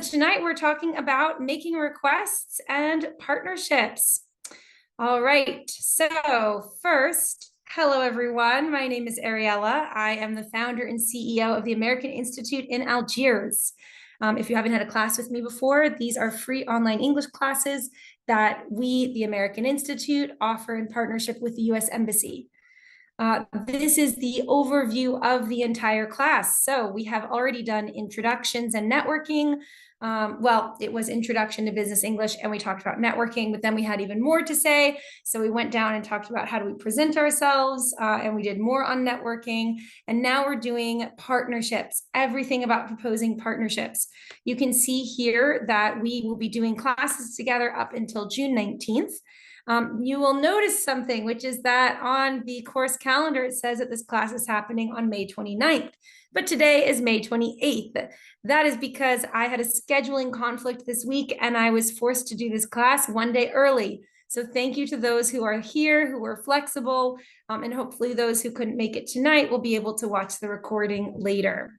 tonight we're talking about making requests and partnerships. All right, so first, hello everyone. My name is Ariella. I am the founder and CEO of the American Institute in Algiers. If you haven't had a class with me before, these are free online English classes that we, the American Institute, offer in partnership with the US Embassy. This is the overview of the entire class. So we have already done introductions and networking. Well, it was introduction to business English and we talked about networking, but then we had even more to say. So we went down and talked about how do we present ourselves, and we did more on networking. And now we're doing partnerships, everything about proposing partnerships. You can see here that we will be doing classes together up until June 19th. You will notice something, which is that on the course calendar, it says that this class is happening on May 29th, but today is May 28th. That is because I had a scheduling conflict this week and I was forced to do this class one day early. So thank you to those who are here, who were flexible, and hopefully those who couldn't make it tonight will be able to watch the recording later.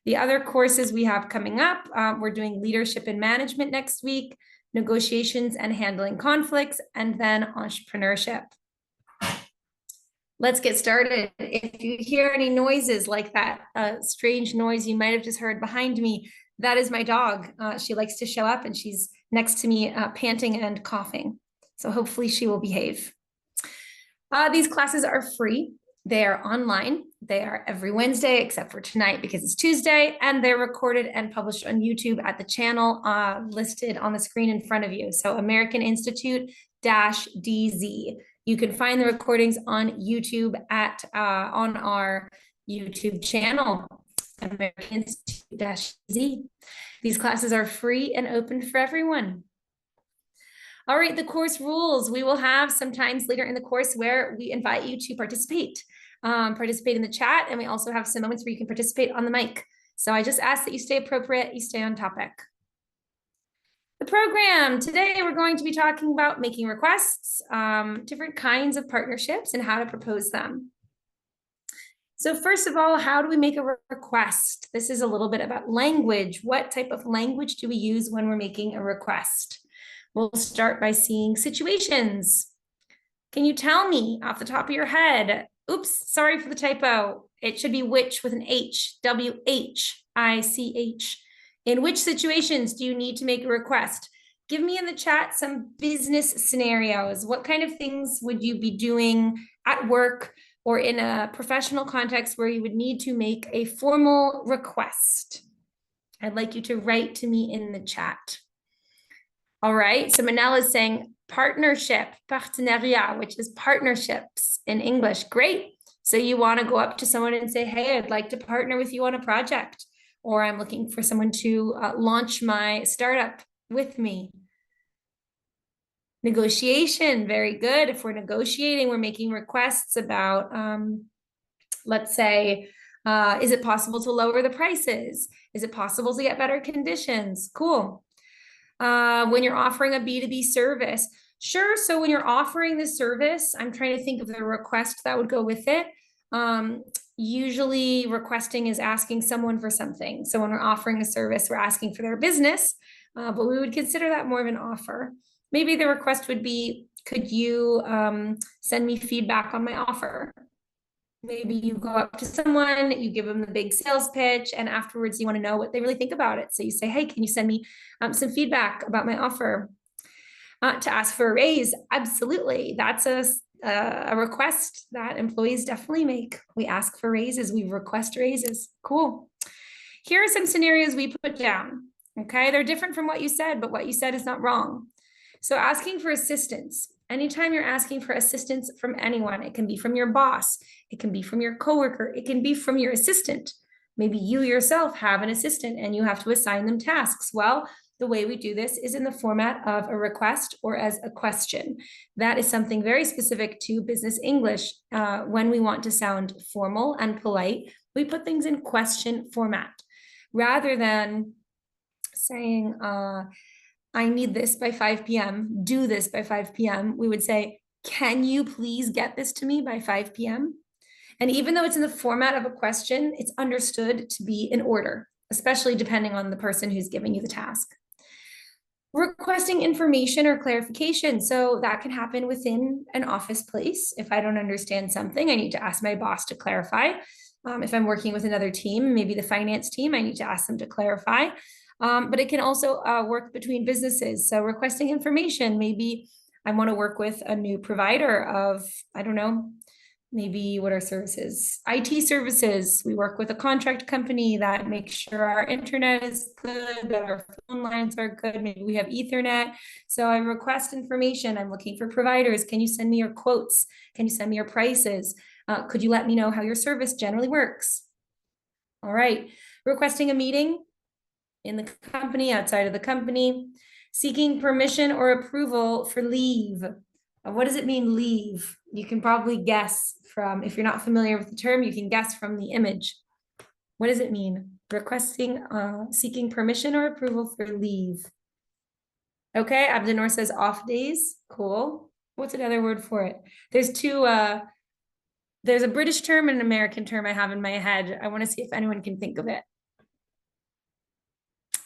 The other courses we have coming up, we're doing leadership and management next week, negotiations and handling conflicts, and then entrepreneurship. Let's get started. If you hear any noises like that strange noise you might have just heard behind me, that is my dog. She likes to show up and she's next to me panting and coughing. So hopefully she will behave. These classes are free. They are online. They are every Wednesday, except for tonight because it's Tuesday, and they're recorded and published on YouTube at the channel listed on the screen in front of you. So American Institute-DZ. You can find the recordings on YouTube on our YouTube channel, American Institute-Z. These classes are free and open for everyone. All right, the course rules. We will have some times later in the course where we invite you to participate in the chat, and we also have some moments where you can participate on the mic. So I just ask that you stay appropriate, you stay on topic. The program, today we're going to be talking about making requests, different kinds of partnerships and how to propose them. So first of all, how do we make a request? This is a little bit about language. What type of language do we use when we're making a request? We'll start by seeing situations. Can you tell me off the top of your head? Oops, sorry for the typo. It should be which with an H, W-H-I-C-H. In which situations do you need to make a request? Give me in the chat some business scenarios. What kind of things would you be doing at work or in a professional context where you would need to make a formal request? I'd like you to write to me in the chat. All right, so Manel is saying partnership, partenariat, which is partnerships in English. Great. So you want to go up to someone and say, hey, I'd like to partner with you on a project, or I'm looking for someone to launch my startup with me. Negotiation, very good. If we're negotiating, we're making requests about, let's say, is it possible to lower the prices? Is it possible to get better conditions? Cool. When you're offering a B2B service, sure. So when you're offering the service, I'm trying to think of the request that would go with it. Usually requesting is asking someone for something. So when we're offering a service, we're asking for their business, but we would consider that more of an offer. Maybe the request would be, could you send me feedback on my offer? Maybe you go up to someone, you give them the big sales pitch, and afterwards you want to know what they really think about it. So you say, hey, can you send me some feedback about my offer? To ask for a raise, absolutely. That's a request that employees definitely make. We ask for raises, we request raises. Cool. Here are some scenarios we put down. Okay, they're different from what you said, but what you said is not wrong. So asking for assistance. Anytime you're asking for assistance from anyone, it can be from your boss, it can be from your coworker, it can be from your assistant. Maybe you yourself have an assistant and you have to assign them tasks. Well, the way we do this is in the format of a request or as a question. That is something very specific to business English. When we want to sound formal and polite, we put things in question format rather than saying, I need this by 5 p.m., do this by 5 p.m. We would say, can you please get this to me by 5 p.m.? And even though it's in the format of a question, it's understood to be in order. especially depending on the person who's giving you the task. Requesting information or clarification. So that can happen within an office place. If I don't understand something, I need to ask my boss to clarify. If I'm working with another team, maybe the finance team, I need to ask them to clarify. But it can also work between businesses. So requesting information, maybe I want to work with a new provider of, I don't know, maybe what are services? IT services. We work with a contract company that makes sure our internet is good, that our phone lines are good. Maybe we have Ethernet. So I request information. I'm looking for providers. Can you send me your quotes? Can you send me your prices? Could you let me know how your service generally works? All right. Requesting a meeting in the company, outside of the company. Seeking permission or approval for leave. What does it mean, leave? You can probably guess from, if you're not familiar with the term, you can guess from the image. What does it mean? Requesting, seeking permission or approval for leave. Okay, Abdenor says off days. Cool. What's another word for it? There's two, there's a British term and an American term I have in my head. I want to see if anyone can think of it.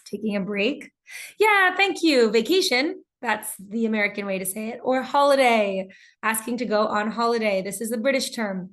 Taking a break. Yeah, thank you. Vacation. That's the American way to say it. Or holiday, asking to go on holiday. This is the British term.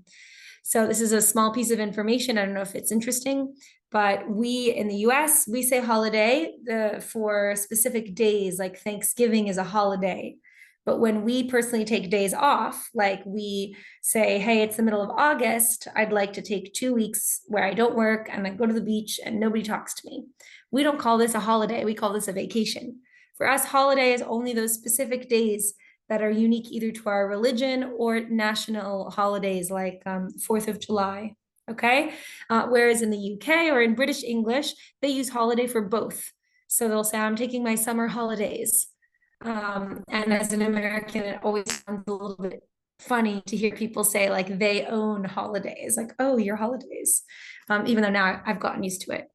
So this is a small piece of information. I don't know if it's interesting, but we in the US, we say holiday for specific days, like Thanksgiving is a holiday. But when we personally take days off, like we say, hey, it's the middle of August, I'd like to take 2 weeks where I don't work and I go to the beach and nobody talks to me. We don't call this a holiday, we call this a vacation. For us, holiday is only those specific days that are unique either to our religion or national holidays like 4th of July, okay? Whereas in the UK or in British English, they use holiday for both. So they'll say, I'm taking my summer holidays. And as an American, it always sounds a little bit funny to hear people say like they own holidays, like, oh, your holidays, even though now I've gotten used to it.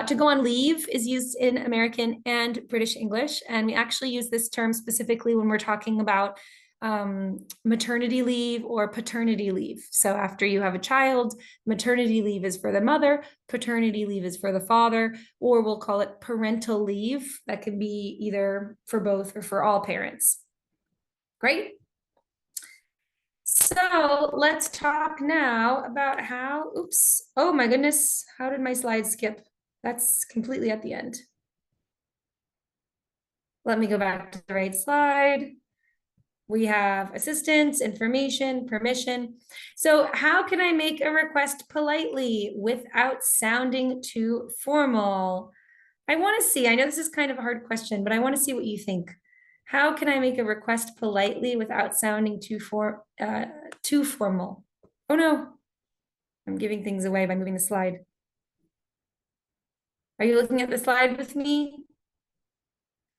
To go on leave is used in American and British English, and we actually use this term specifically when we're talking about maternity leave or paternity leave. So after you have a child, maternity leave is for the mother, paternity leave is for the father, or we'll call it parental leave. That can be either for both or for all parents. Great. So let's talk now about how, oops, oh my goodness, how did my slide skip? That's completely at the end. Let me go back to the right slide. We have assistance, information, permission. So how can I make a request politely without sounding too formal? I want to see, I know this is kind of a hard question, but I want to see what you think. How can I make a request politely without sounding too formal? Oh no, I'm giving things away by moving the slide. Are you looking at the slide with me?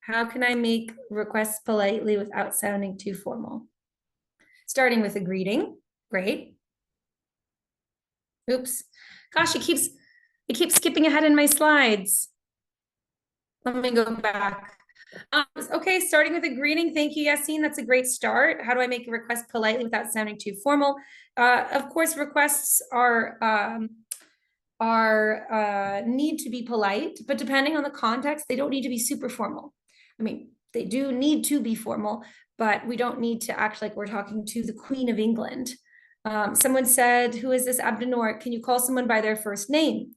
How can I make requests politely without sounding too formal? Starting with a greeting. Great. Oops. Gosh, it keeps skipping ahead in my slides. Let me go back. Okay, starting with a greeting. Thank you, Yassine. That's a great start. How do I make a request politely without sounding too formal? Of course, requests need to be polite, but depending on the context, they don't need to be super formal. I mean, they do need to be formal, but we don't need to act like we're talking to the Queen of England. Someone said, who is this Abdenor? Can you call someone by their first name?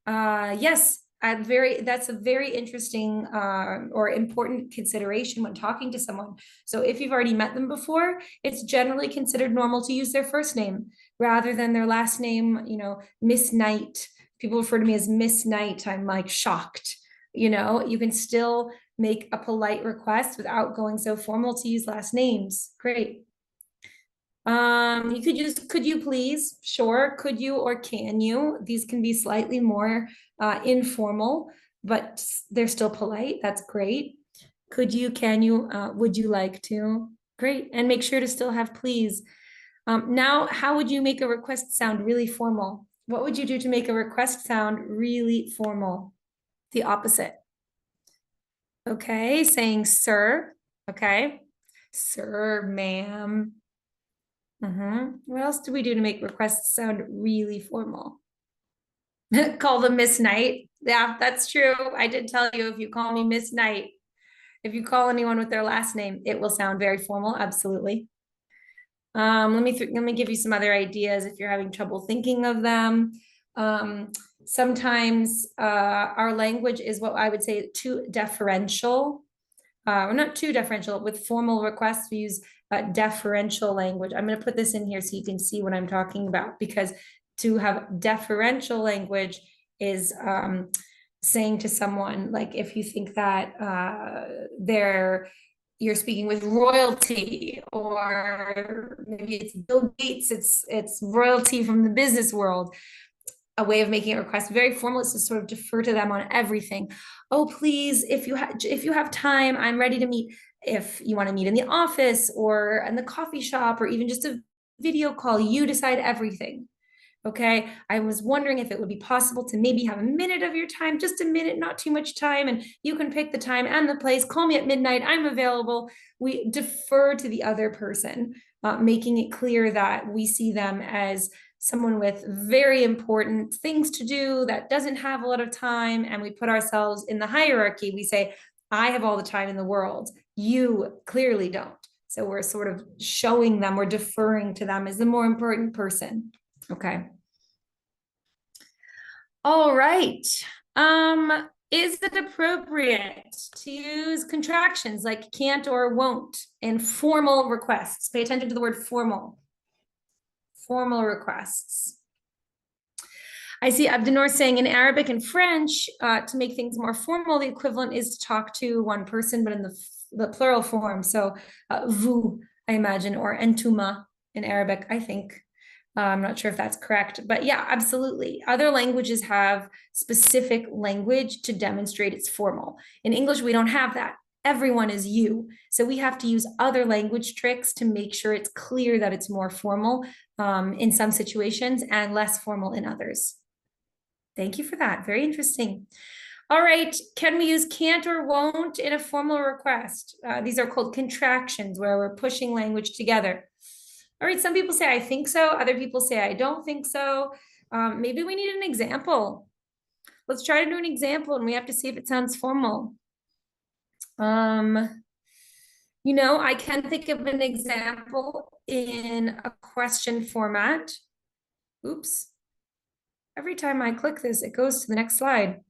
Yes, that's a very interesting or important consideration when talking to someone. So if you've already met them before, it's generally considered normal to use their first name rather than their last name, Miss Knight. People refer to me as Miss Knight. I'm like shocked. You can still make a polite request without going so formal to use last names. Great. You could use could you please? Sure. Could you or can you? These can be slightly more informal, but they're still polite. That's great. Could you, can you, would you like to? Great. And make sure to still have please. Now, how would you make a request sound really formal? What would you do to make a request sound really formal? The opposite. Okay, saying sir. Okay. Sir, ma'am. What else do we do to make requests sound really formal? Call them Miss Knight. Yeah, that's true. I did tell you if you call me Miss Knight, if you call anyone with their last name, it will sound very formal. Absolutely. Let me give you some other ideas if you're having trouble thinking of them. Sometimes our language is what I would say too deferential. Or not too deferential. With formal requests, we use deferential language. I'm going to put this in here so you can see what I'm talking about, because to have deferential language is saying to someone, like if you think that you're speaking with royalty, or maybe it's Bill Gates, it's royalty from the business world. A way of making a request very formal is to sort of defer to them on everything. Oh, please, if you have time, I'm ready to meet. If you want to meet in the office or in the coffee shop or even just a video call, you decide everything. Okay, I was wondering if it would be possible to maybe have a minute of your time, just a minute, not too much time, and you can pick the time and the place. Call me at midnight. I'm available. We defer to the other person, making it clear that we see them as someone with very important things to do that doesn't have a lot of time, and we put ourselves in the hierarchy. We say, I have all the time in the world. You clearly don't. So we're sort of showing them, we're deferring to them as the more important person. Okay. All right. Is it appropriate to use contractions like can't or won't in formal requests? Pay attention to the word formal. Formal requests. I see Abdinor saying in Arabic and French, to make things more formal, the equivalent is to talk to one person, but in the plural form. So vous, I imagine, or entuma in Arabic, I think. I'm not sure if that's correct, but yeah, absolutely. Other languages have specific language to demonstrate it's formal. In English, we don't have that. Everyone is you. So we have to use other language tricks to make sure it's clear that it's more formal in some situations and less formal in others. Thank you for that. Very interesting. All right, can we use can't or won't in a formal request? These are called contractions, where we're pushing language together. All right, some people say I think so. Other people say I don't think so. Maybe we need an example. Let's try to do an example, and we have to see if it sounds formal. You know, I can think of an example in a question format. Oops. Every time I click this, it goes to the next slide.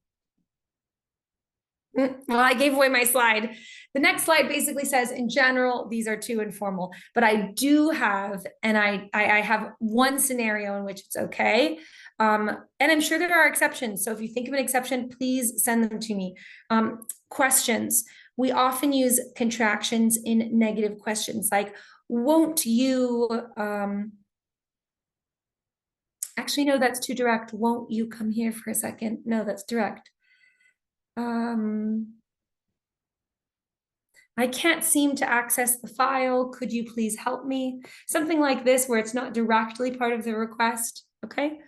Well, I gave away my slide. The next slide basically says, in general, these are too informal, but I do have, and I have one scenario in which it's okay. And I'm sure there are exceptions. So if you think of an exception, please send them to me. Questions. We often use contractions in negative questions, like, won't you, actually, no, that's too direct. Won't you come here for a second? No, that's direct. I can't seem to access the file. Could you please help me? Something like this, where it's not directly part of the request, okay?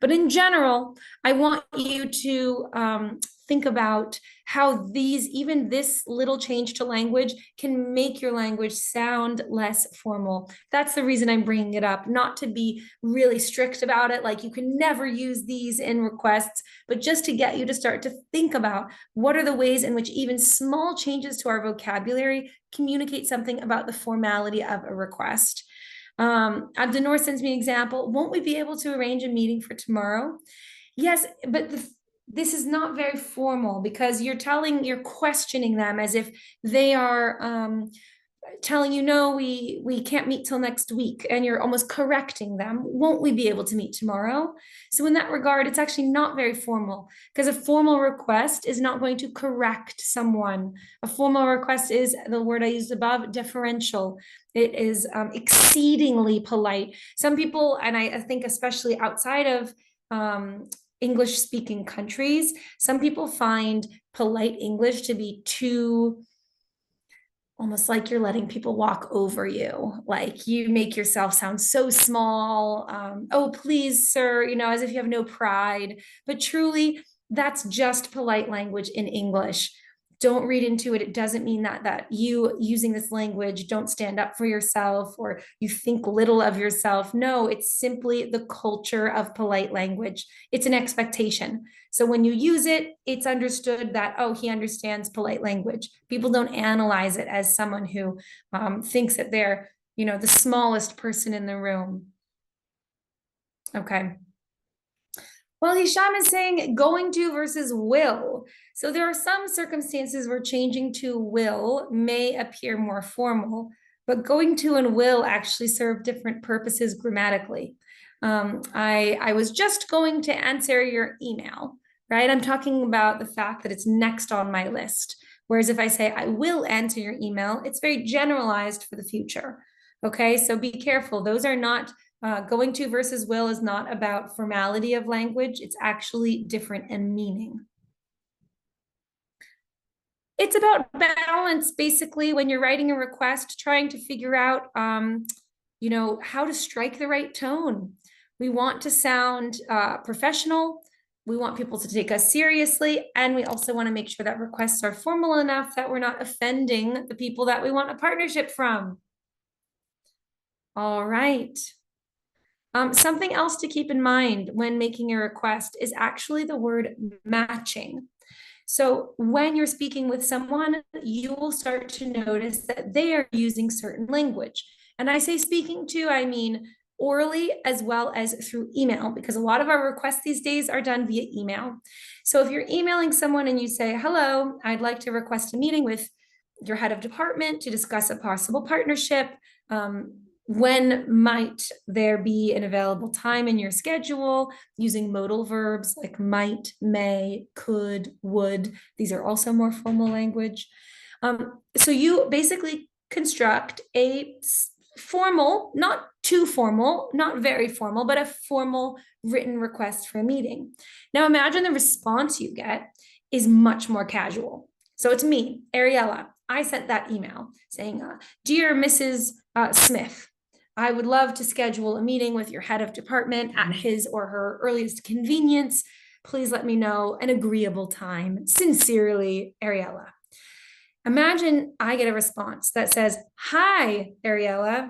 But in general, I want you to think about how even this little change to language can make your language sound less formal. That's the reason I'm bringing it up, not to be really strict about it, like you can never use these in requests, but just to get you to start to think about what are the ways in which even small changes to our vocabulary communicate something about the formality of a request. Abdenor sends me an example. Won't we be able to arrange a meeting for tomorrow? Yes, but this is not very formal, because you're questioning them as if they are telling you, no, we can't meet till next week, and you're almost correcting them. Won't we be able to meet tomorrow? So in that regard, it's actually not very formal, because a formal request is not going to correct someone. A formal request is the word I used above, deferential. It is exceedingly polite. Some people, and I think especially outside of English speaking countries, some people find polite English to be too, almost like you're letting people walk over you. Like you make yourself sound so small. Oh, please, sir, as if you have no pride. But truly, that's just polite language in English. don't read into it. It doesn't mean that you using this language don't stand up for yourself or you think little of yourself. No, it's simply the culture of polite language. It's an expectation. So when you use it, it's understood that, oh, he understands polite language. People don't analyze it as someone who thinks that they're, the smallest person in the room. Okay. Well, Hisham is saying going to versus will. So there are some circumstances where changing to will may appear more formal, but going to and will actually serve different purposes grammatically. I was just going to answer your email, right? I'm talking about the fact that it's next on my list. Whereas if I say I will answer your email, it's very generalized for the future. Okay, so be careful. Those are not going to versus will is not about formality of language. It's actually different in meaning. It's about balance, basically, when you're writing a request, trying to figure out, how to strike the right tone. We want to sound professional. We want people to take us seriously. And we also want to make sure that requests are formal enough that we're not offending the people that we want a partnership from. All right. Something else to keep in mind when making a request is actually the word matching. So when you're speaking with someone, you will start to notice that they are using certain language. And I say speaking to, I mean orally as well as through email, because a lot of our requests these days are done via email. So if you're emailing someone and you say, hello, I'd like to request a meeting with your head of department to discuss a possible partnership. When might there be an available time in your schedule, using modal verbs like might, may, could, would. These are also more formal language. So you basically construct a formal, not too formal, not very formal, but a formal written request for a meeting. Now imagine the response you get is much more casual. So it's me, Ariella. I sent that email saying, dear Mrs. Smith, I would love to schedule a meeting with your head of department at his or her earliest convenience. Please let me know an agreeable time. Sincerely, Ariella. Imagine I get a response that says, hi, Ariella.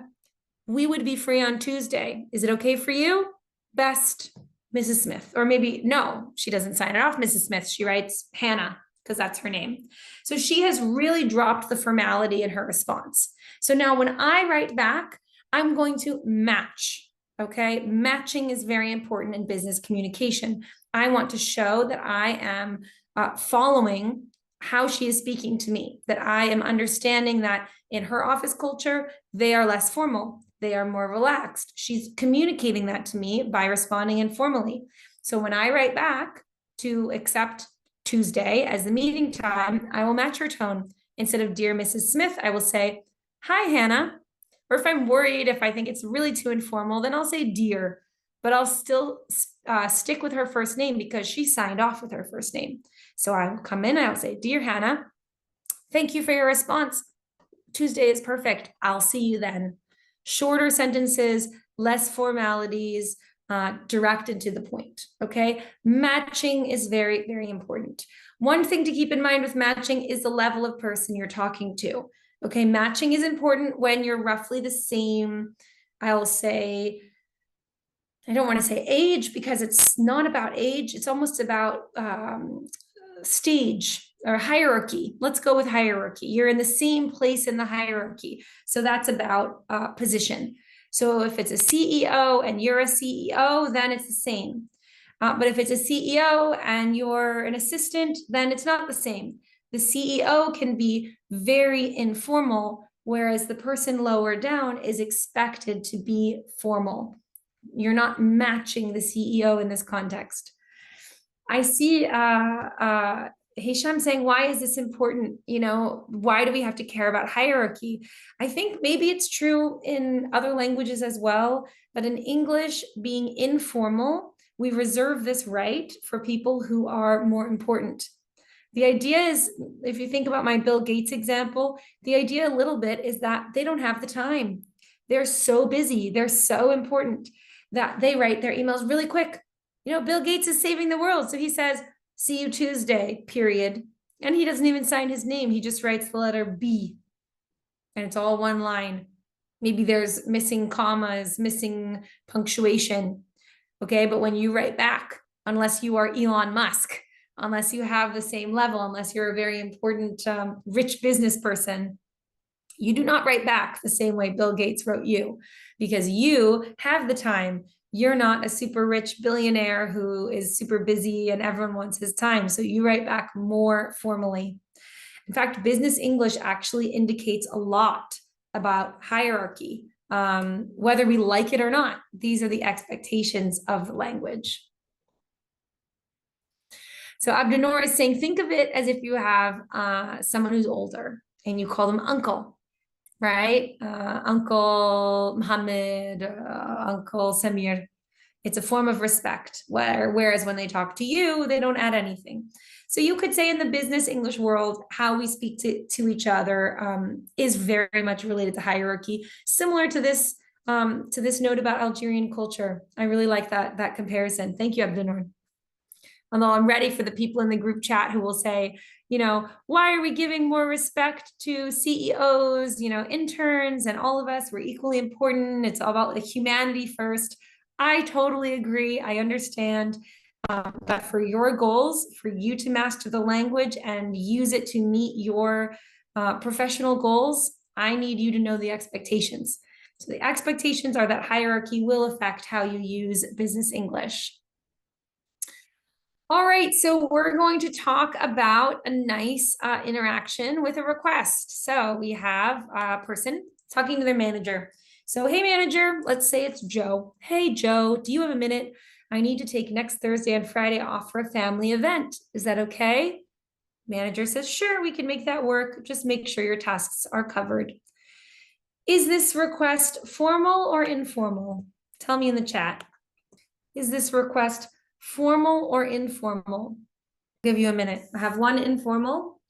We would be free on Tuesday. Is it okay for you? Best, Mrs. Smith. Or maybe, no, she doesn't sign it off, Mrs. Smith. She writes Hannah, because that's her name. So she has really dropped the formality in her response. So now when I write back, I'm going to match, okay? Matching is very important in business communication. I want to show that I am following how she is speaking to me, that I am understanding that in her office culture, they are less formal, they are more relaxed. She's communicating that to me by responding informally. So when I write back to accept Tuesday as the meeting time, I will match her tone. Instead of dear Mrs. Smith, I will say, hi, Hannah. Or if I'm worried, if I think it's really too informal, then I'll say dear, but I'll still stick with her first name because she signed off with her first name. So I'll come in and I'll say, dear Hannah, thank you for your response. Tuesday is perfect. I'll see you then. Shorter sentences, less formalities, direct and to the point, okay? Matching is very, very important. One thing to keep in mind with matching is the level of person you're talking to. Okay, matching is important when you're roughly the same, I'll say, I don't want to say age because it's not about age. It's almost about stage or hierarchy. Let's go with hierarchy. You're in the same place in the hierarchy. So that's about position. So if it's a CEO and you're a CEO, then it's the same. But if it's a CEO and you're an assistant, then it's not the same. The CEO can be very informal, whereas the person lower down is expected to be formal. You're not matching the CEO in this context. I see Hisham saying, why is this important? Why do we have to care about hierarchy? I think maybe it's true in other languages as well, but in English, being informal, we reserve this right for people who are more important. The idea is, if you think about my Bill Gates example, the idea a little bit is that they don't have the time. They're so busy, they're so important that they write their emails really quick. Bill Gates is saving the world. So he says, see you Tuesday, period. And he doesn't even sign his name. He just writes the letter B, and it's all one line. Maybe there's missing commas, missing punctuation. Okay, but when you write back, unless you are Elon Musk, unless you have the same level, unless you're a very important, rich business person, you do not write back the same way Bill Gates wrote you, because you have the time. You're not a super rich billionaire who is super busy and everyone wants his time. So you write back more formally. In fact, business English actually indicates a lot about hierarchy, whether we like it or not. These are the expectations of the language. So Abdunor is saying, think of it as if you have someone who's older and you call them uncle, right? Uncle Muhammad, Uncle Samir. It's a form of respect, whereas when they talk to you, they don't add anything. So you could say in the business English world, how we speak to each other is very much related to hierarchy, similar to this note about Algerian culture. I really like that comparison. Thank you, Abdunor. Although I'm ready for the people in the group chat who will say, why are we giving more respect to CEOs, interns, and all of us? We're equally important. It's all about the humanity first. I totally agree. I understand. But for your goals, for you to master the language and use it to meet your professional goals, I need you to know the expectations. So the expectations are that hierarchy will affect how you use business English. All right, so we're going to talk about a nice interaction with a request. So we have a person talking to their manager. So, hey, manager, let's say it's Joe. Hey, Joe, do you have a minute? I need to take next Thursday and Friday off for a family event. Is that okay? Manager says, sure, we can make that work. Just make sure your tasks are covered. Is this request formal or informal? Tell me in the chat. Is this request formal or informal? I'll give you a minute. I have one informal.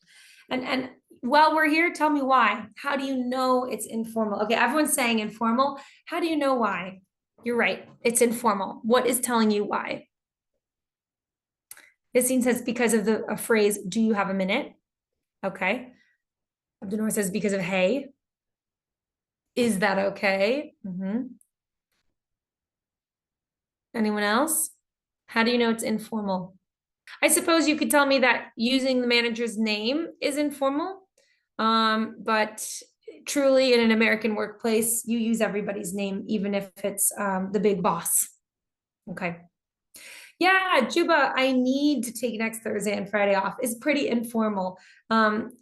And while we're here, tell me why. How do you know it's informal? Okay, everyone's saying informal. How do you know why? You're right, it's informal. What is telling you why? Yassine says because of the phrase, do you have a minute? Okay. Abdunor says because of hey. Is that okay? Anyone else? How do you know it's informal? I suppose you could tell me that using the manager's name is informal, but truly in an American workplace, you use everybody's name, even if it's the big boss. Okay. Yeah, Juba, I need to take next Thursday and Friday off is pretty informal.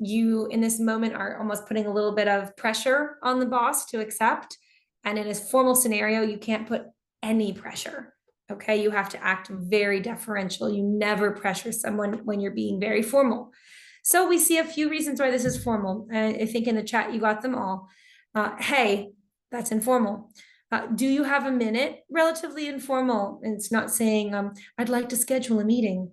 You in this moment are almost putting a little bit of pressure on the boss to accept. And in a formal scenario, you can't put any pressure. Okay, you have to act very deferential. You never pressure someone when you're being very formal. So we see a few reasons why this is formal. I think in the chat you got them all. Hey, that's informal. Do you have a minute? Relatively informal. And it's not saying, I'd like to schedule a meeting.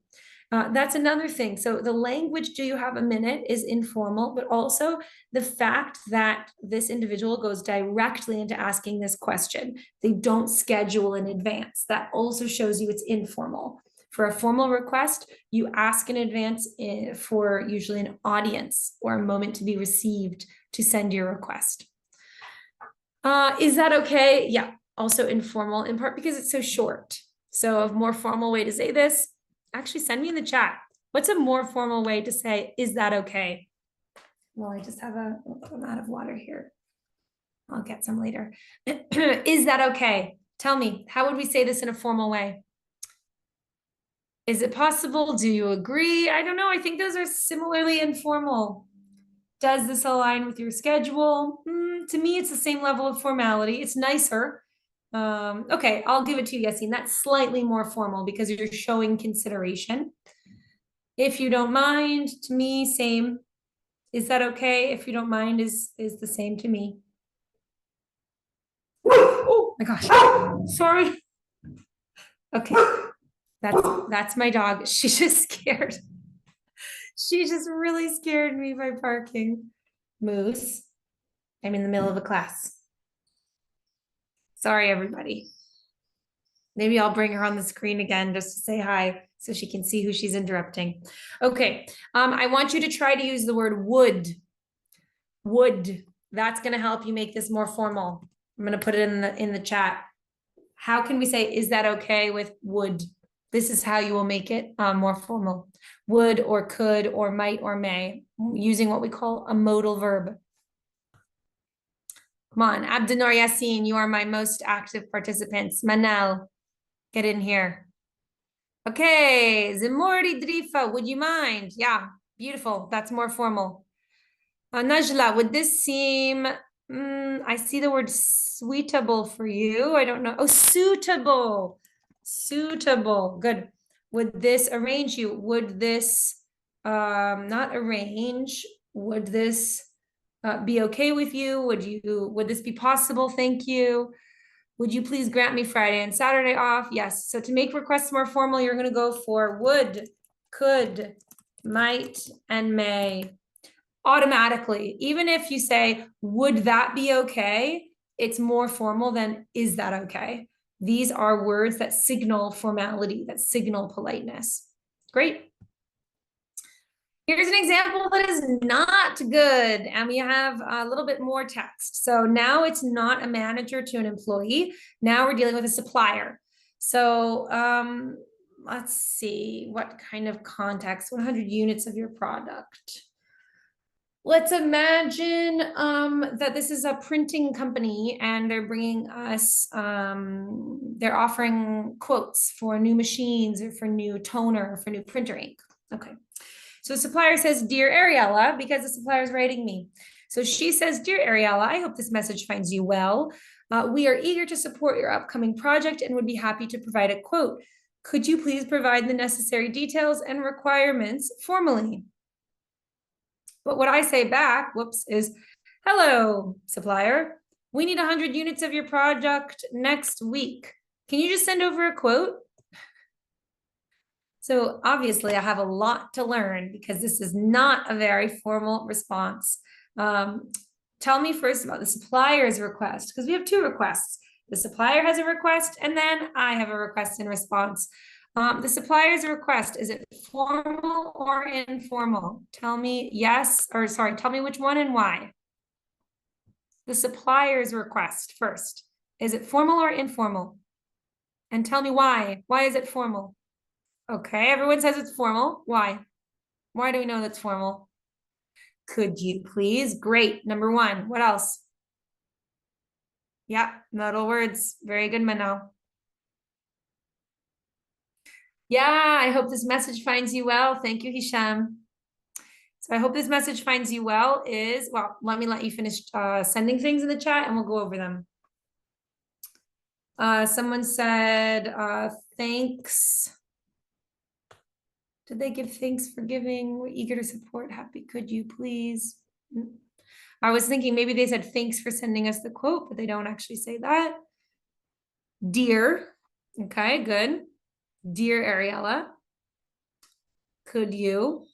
That's another thing. So the language, do you have a minute, is informal, but also the fact that this individual goes directly into asking this question. They don't schedule in advance. That also shows you it's informal. For a formal request, you ask in advance for usually an audience or a moment to be received to send your request. Is that okay? Yeah, also informal, in part because it's so short. So a more formal way to say this, actually send me in the chat. What's a more formal way to say, is that okay? Well, I just have I'm out of water here. I'll get some later. Is that okay? Tell me, how would we say this in a formal way? Is it possible? Do you agree? I don't know. I think those are similarly informal. Does this align with your schedule? To me, it's the same level of formality. It's nicer. Okay, I'll give it to you, Yassine. That's slightly more formal because you're showing consideration. If you don't mind, to me, same. Is that okay? If you don't mind is the same to me. Oh my gosh, sorry. Okay, that's my dog. She's just scared. She just really scared me by barking. Moose, I'm in the middle of a class. Sorry, everybody. Maybe I'll bring her on the screen again just to say hi. so she can see who she's interrupting. Okay, I want you to try to use the word would. Would. That's going to help you make this more formal. I'm going to put it in the chat. How can we say, is that okay with would? This is how you will make it more formal. Would or could or might or may, using what we call a modal verb. Come on, Abdinor Yassin, you are my most active participants. Manel, get in here. Okay, Zimori Drifa, would you mind? Yeah, beautiful. That's more formal. Najla, would this seem, I see the word suitable for you. I don't know. Oh, suitable. Suitable. Good. Would this arrange you? Would this not arrange? Would this be okay with you? Would this be possible? Thank you. Would you please grant me Friday and Saturday off? Yes. So to make requests more formal, you're going to go for would, could, might, and may. Automatically, even if you say, would that be okay? It's more formal than, is that okay? These are words that signal formality, that signal politeness. Great. Here's an example that is not good, and we have a little bit more text. So now it's not a manager to an employee. Now we're dealing with a supplier. So let's see, what kind of context? 100 units of your product. Let's imagine that this is a printing company and they're bringing us, they're offering quotes for new machines or for new toner or for new printer ink. Okay. So the supplier says, Dear Ariella, because the supplier is writing me. So she says, Dear Ariella, I hope this message finds you well. We are eager to support your upcoming project and would be happy to provide a quote. Could you please provide the necessary details and requirements formally? But what I say back, whoops, is, hello, supplier. We need 100 units of your product next week. Can you just send over a quote? So obviously I have a lot to learn because this is not a very formal response. Tell me first about the supplier's request, because we have two requests. The supplier has a request and then I have a request in response. The supplier's request, is it formal or informal? Tell me yes, or sorry, tell me which one and why. The supplier's request first. Is it formal or informal? And tell me why. Why is it formal? Okay, everyone says it's formal. Why? Why do we know that's formal? Could you please? Great. Number one. What else? Yeah, modal words. Very good, Manal. Yeah, I hope this message finds you well. Thank you, Hisham. So I hope this message finds you well is, well, let me let you finish sending things in the chat and we'll go over them. Someone said, thanks. Did they give thanks for giving? We're eager to support. Happy. Could you please? I was thinking maybe they said thanks for sending us the quote, but they don't actually say that. Dear. Okay, good. Dear Ariella, could you?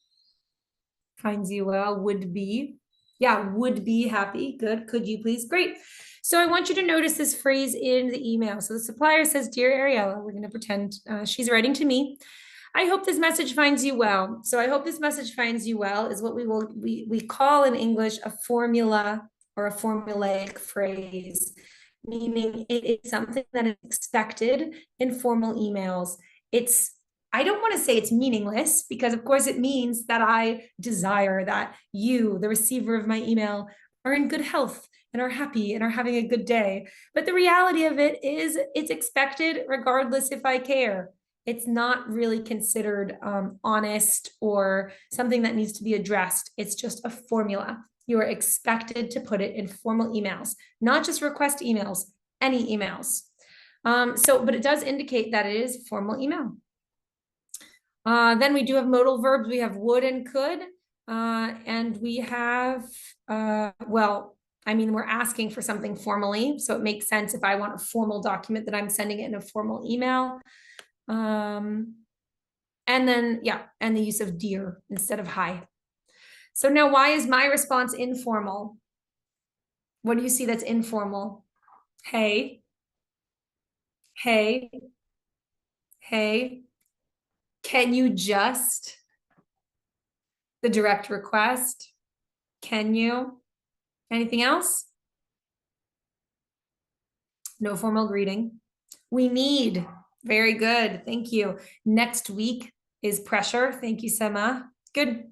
Finds you well, would be. Yeah, would be happy. Good. Could you please? Great. So I want you to notice this phrase in the email. So the supplier says, Dear Ariella, we're going to pretend she's writing to me. I hope this message finds you well. So I hope this message finds you well is what we call in English a formula or a formulaic phrase, meaning it is something that is expected in formal emails. I don't want to say it's meaningless because of course it means that I desire that you, the receiver of my email, are in good health and are happy and are having a good day. But the reality of it is it's expected regardless if I care. It's not really considered honest or something that needs to be addressed. It's just a formula. You are expected to put it in formal emails, not just request emails, any emails. But it does indicate that it is formal email. Then we do have modal verbs. We have would and could. And we have, well, I mean, we're asking for something formally. So it makes sense if I want a formal document that I'm sending it in a formal email. And then, yeah, and the use of dear instead of hi. So now why is my response informal? What do you see that's informal? Hey, hey, hey. Can you just? The direct request. Can you? Anything else? No formal greeting. We need. Very good. Thank you. Next week is pressure. Thank you, Sema. Good.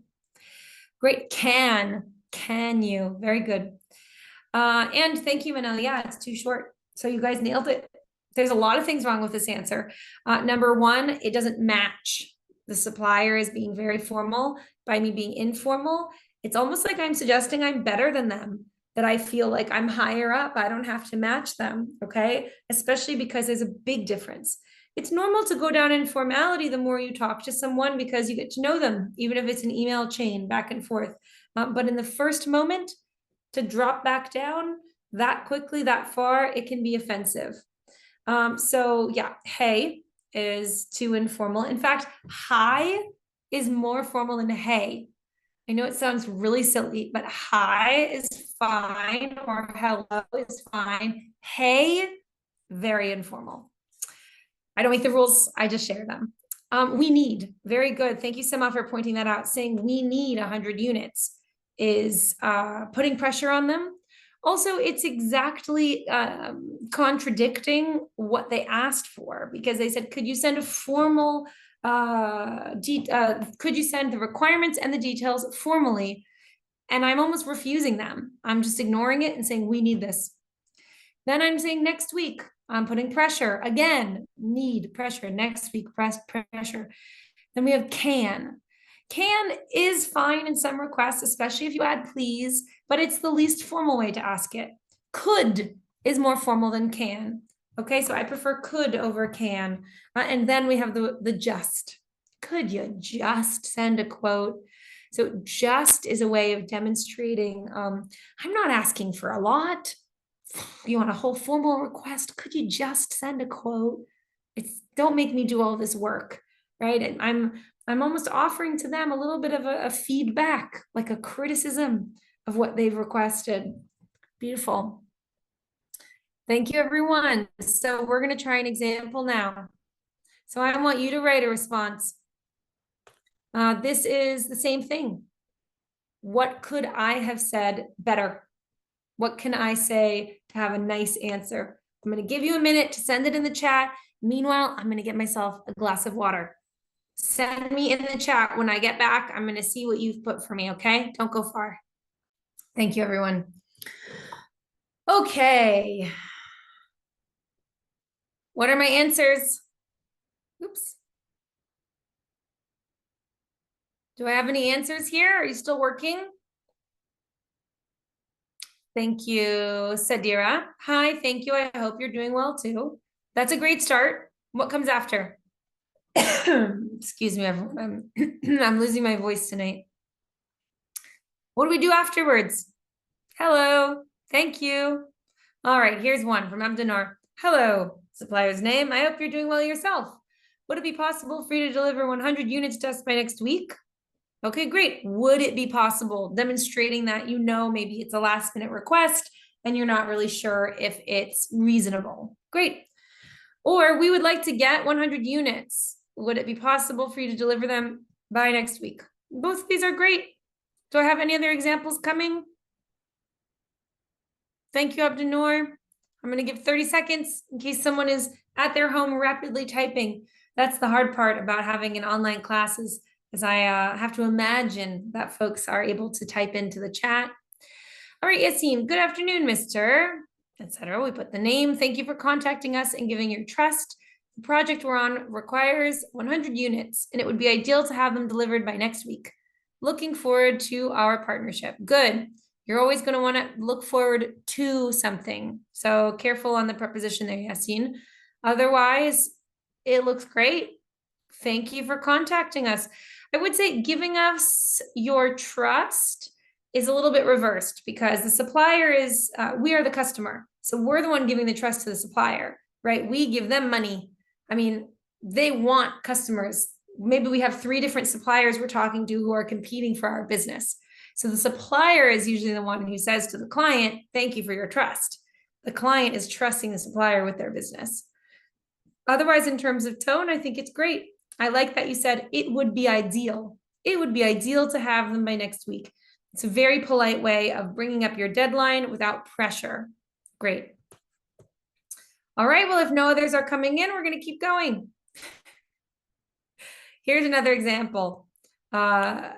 Great. Can you? Very good. And thank you, Manila. Yeah, it's too short. So you guys nailed it. There's a lot of things wrong with this answer. Number one, it doesn't match. The supplier is being very formal by me being informal. It's almost like I'm suggesting I'm better than them, that I feel like I'm higher up. I don't have to match them. Okay. Especially because there's a big difference. It's normal to go down in formality the more you talk to someone because you get to know them, even if it's an email chain back and forth. But in the first moment, to drop back down that quickly, that far, it can be offensive. So yeah, hey is too informal. In fact, hi is more formal than hey. I know it sounds really silly, but hi is fine or hello is fine. Hey, very informal. I don't make the rules, I just share them. We need, very good. Thank you, Sema, for pointing that out. Saying we need 100 units is putting pressure on them. Also, it's exactly contradicting what they asked for, because they said, could you send a formal, could you send the requirements and the details formally? And I'm almost refusing them. I'm just ignoring it and saying, we need this. Then I'm saying next week, I'm putting pressure. Again, need pressure. Next week, pressure. Then we have can. Can is fine in some requests, especially if you add please, but it's the least formal way to ask it. Could is more formal than can. Okay, so I prefer could over can. And then we have the just. Could you just send a quote? So just is a way of demonstrating, I'm not asking for a lot. You want a whole formal request? Could you just send a quote? Don't make me do all this work, right? And I'm almost offering to them a little bit of a feedback, like a criticism of what they've requested. Beautiful. Thank you, everyone. So we're going to try an example now. So I want you to write a response. This is the same thing. What could I have said better? What can I say to have a nice answer? I'm going to give you a minute to send it in the chat. Meanwhile, I'm going to get myself a glass of water. Send me in the chat when I get back. I'm going to see what you've put for me, okay? Don't go far. Thank you, everyone. Okay. What are my answers? Oops. Do I have any answers here? Are you still working? Thank you, Sadira. Hi, thank you. I hope you're doing well too. That's a great start. What comes after? Excuse me, everyone. I'm losing my voice tonight. What do we do afterwards? Hello, thank you. All right, here's one from Abdinor. Hello, supplier's name. I hope you're doing well yourself. Would it be possible for you to deliver 100 units to us by next week? Okay, great. Would it be possible? Demonstrating that maybe it's a last minute request and you're not really sure if it's reasonable. Great. Or we would like to get 100 units. Would it be possible for you to deliver them by next week? Both of these are great. Do I have any other examples coming? Thank you, Abdinor. I'm going to give 30 seconds in case someone is at their home rapidly typing. That's the hard part about having an online class is I have to imagine that folks are able to type into the chat. All right, Yassine, good afternoon, Mr. etc. We put the name. Thank you for contacting us and giving your trust. The project we're on requires 100 units, and it would be ideal to have them delivered by next week. Looking forward to our partnership. Good. You're always going to want to look forward to something. So careful on the preposition there, Yassine. Otherwise, it looks great. Thank you for contacting us. I would say giving us your trust is a little bit reversed because the supplier is, we are the customer. So we're the one giving the trust to the supplier, right? We give them money. I mean, they want customers. Maybe we have 3 different suppliers we're talking to who are competing for our business. So the supplier is usually the one who says to the client, thank you for your trust. The client is trusting the supplier with their business. Otherwise, in terms of tone, I think it's great. I like that you said it would be ideal. It would be ideal to have them by next week. It's a very polite way of bringing up your deadline without pressure. Great. All right, well, if no others are coming in, we're going to keep going. Here's another example. I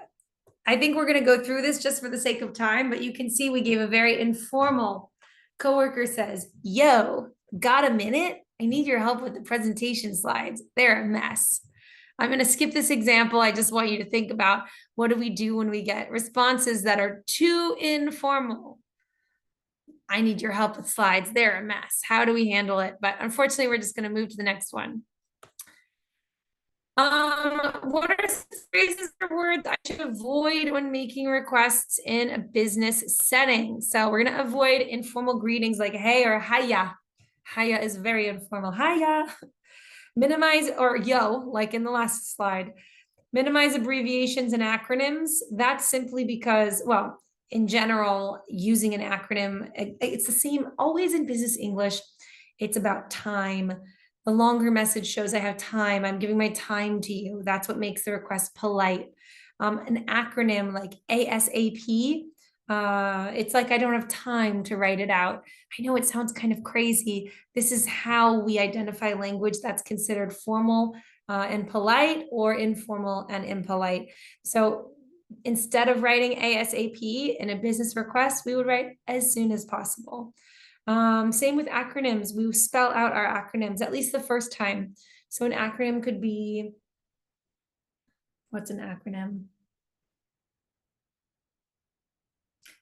think we're going to go through this just for the sake of time, but you can see we gave a very informal. Coworker says, yo, got a minute? I need your help with the presentation slides. They're a mess. I'm going to skip this example. I just want you to think about what do we do when we get responses that are too informal? I need your help with slides. They're a mess. How do we handle it? But unfortunately, we're just going to move to the next one. What are some phrases or words I should avoid when making requests in a business setting? So we're going to avoid informal greetings like hey or hiya. Hiya is very informal. Hiya. Minimize, or yo, like in the last slide. Minimize abbreviations and acronyms. That's simply because, well, in general, using an acronym, it's the same always in business English. It's about time. The longer message shows I have time. I'm giving my time to you. That's what makes the request polite. An acronym like ASAP, it's like I don't have time to write it out. I know it sounds kind of crazy. This is how we identify language that's considered formal and polite, or informal and impolite. So instead of writing ASAP in a business request, we would write as soon as possible. Same with acronyms. We spell out our acronyms at least the first time. So an acronym could be, what's an acronym?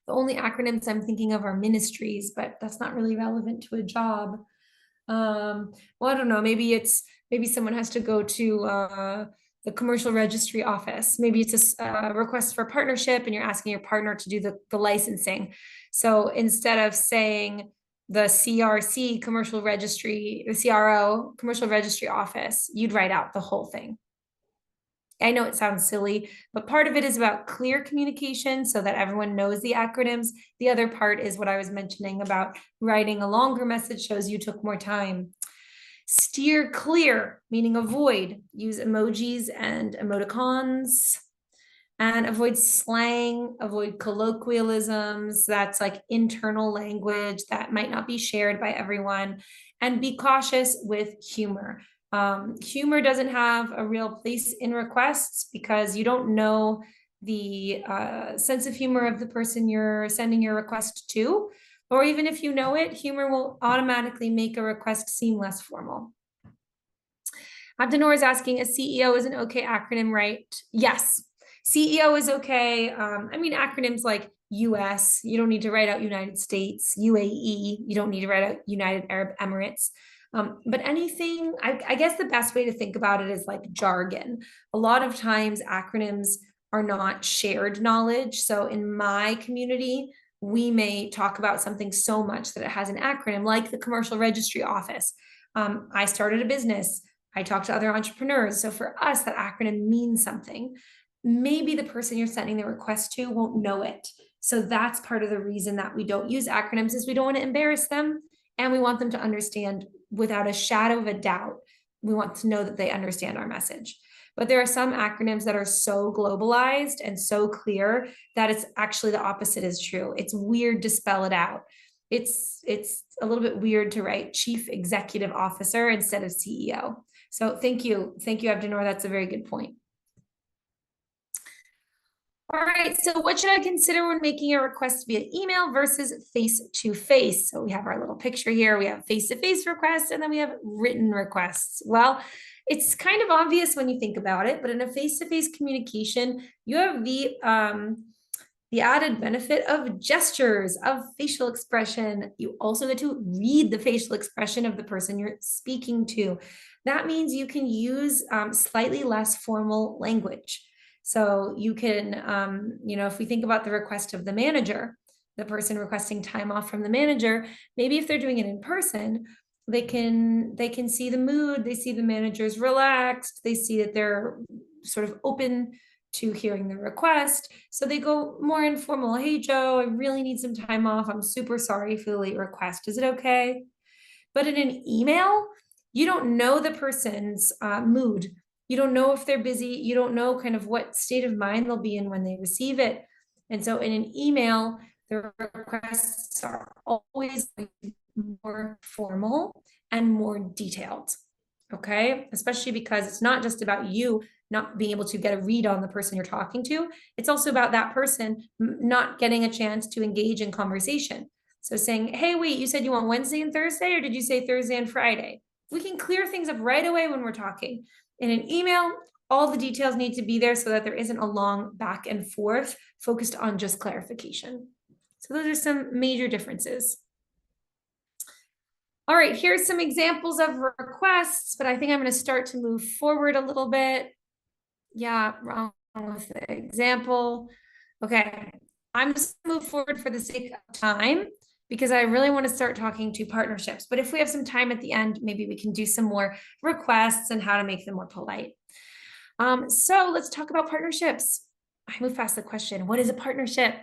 The only acronyms I'm thinking of are ministries, but that's not really relevant to a job. Well, I don't know, maybe someone has to go to the commercial registry office. Maybe it's a request for a partnership and you're asking your partner to do the licensing. So instead of saying the CRC commercial registry, the CRO commercial registry office, you'd write out the whole thing. I know it sounds silly, but part of it is about clear communication so that everyone knows the acronyms. The other part is what I was mentioning about writing a longer message shows you took more time. Steer clear, meaning avoid. Use emojis and emoticons. And avoid slang, avoid colloquialisms. That's like internal language that might not be shared by everyone. And be cautious with humor. Humor doesn't have a real place in requests because you don't know the sense of humor of the person you're sending your request to. Or even if you know it, humor will automatically make a request seem less formal. Abdenor is asking, a CEO is an okay acronym, right? Yes. CEO is okay. I mean, acronyms like US, you don't need to write out United States. UAE, you don't need to write out United Arab Emirates. But anything, I guess the best way to think about it is like jargon. A lot of times acronyms are not shared knowledge. So in my community, we may talk about something so much that it has an acronym, like the commercial registry office. I started a business. I talk to other entrepreneurs. So for us, that acronym means something. Maybe the person you're sending the request to won't know it. So that's part of the reason that we don't use acronyms, is we don't want to embarrass them. And we want them to understand without a shadow of a doubt. We want to know that they understand our message. But there are some acronyms that are so globalized and so clear that it's actually the opposite is true. It's weird to spell it out. It's a little bit weird to write Chief Executive Officer instead of CEO. So thank you, Abdenor. That's a very good point. All right, so what should I consider when making a request via email versus face-to-face? So we have our little picture here. We have face-to-face requests, and then we have written requests. Well, it's kind of obvious when you think about it, but in a face-to-face communication, you have the added benefit of gestures, of facial expression. You also get to read the facial expression of the person you're speaking to. That means you can use slightly less formal language. So you can, if we think about the request of the manager, the person requesting time off from the manager, maybe if they're doing it in person, they can see the mood, they see the manager's relaxed, they see that they're sort of open to hearing the request. So they go more informal. Hey, Joe, I really need some time off. I'm super sorry for the late request. Is it okay? But in an email, you don't know the person's mood. You don't know if they're busy. You don't know kind of what state of mind they'll be in when they receive it. And so in an email, the requests are always more formal and more detailed. Okay, especially because it's not just about you not being able to get a read on the person you're talking to. It's also about that person not getting a chance to engage in conversation. So saying, hey, wait, you said you want Wednesday and Thursday, or did you say Thursday and Friday? We can clear things up right away when we're talking. In an email, all the details need to be there so that there isn't a long back and forth focused on just clarification. So those are some major differences. All right, here's some examples of requests, but I think I'm going to start to move forward a little bit. Yeah, wrong with the example. Okay, I'm just going to move forward for the sake of time because I really want to start talking to partnerships. But if we have some time at the end, maybe we can do some more requests and how to make them more polite. So let's talk about partnerships. I move past the question, what is a partnership?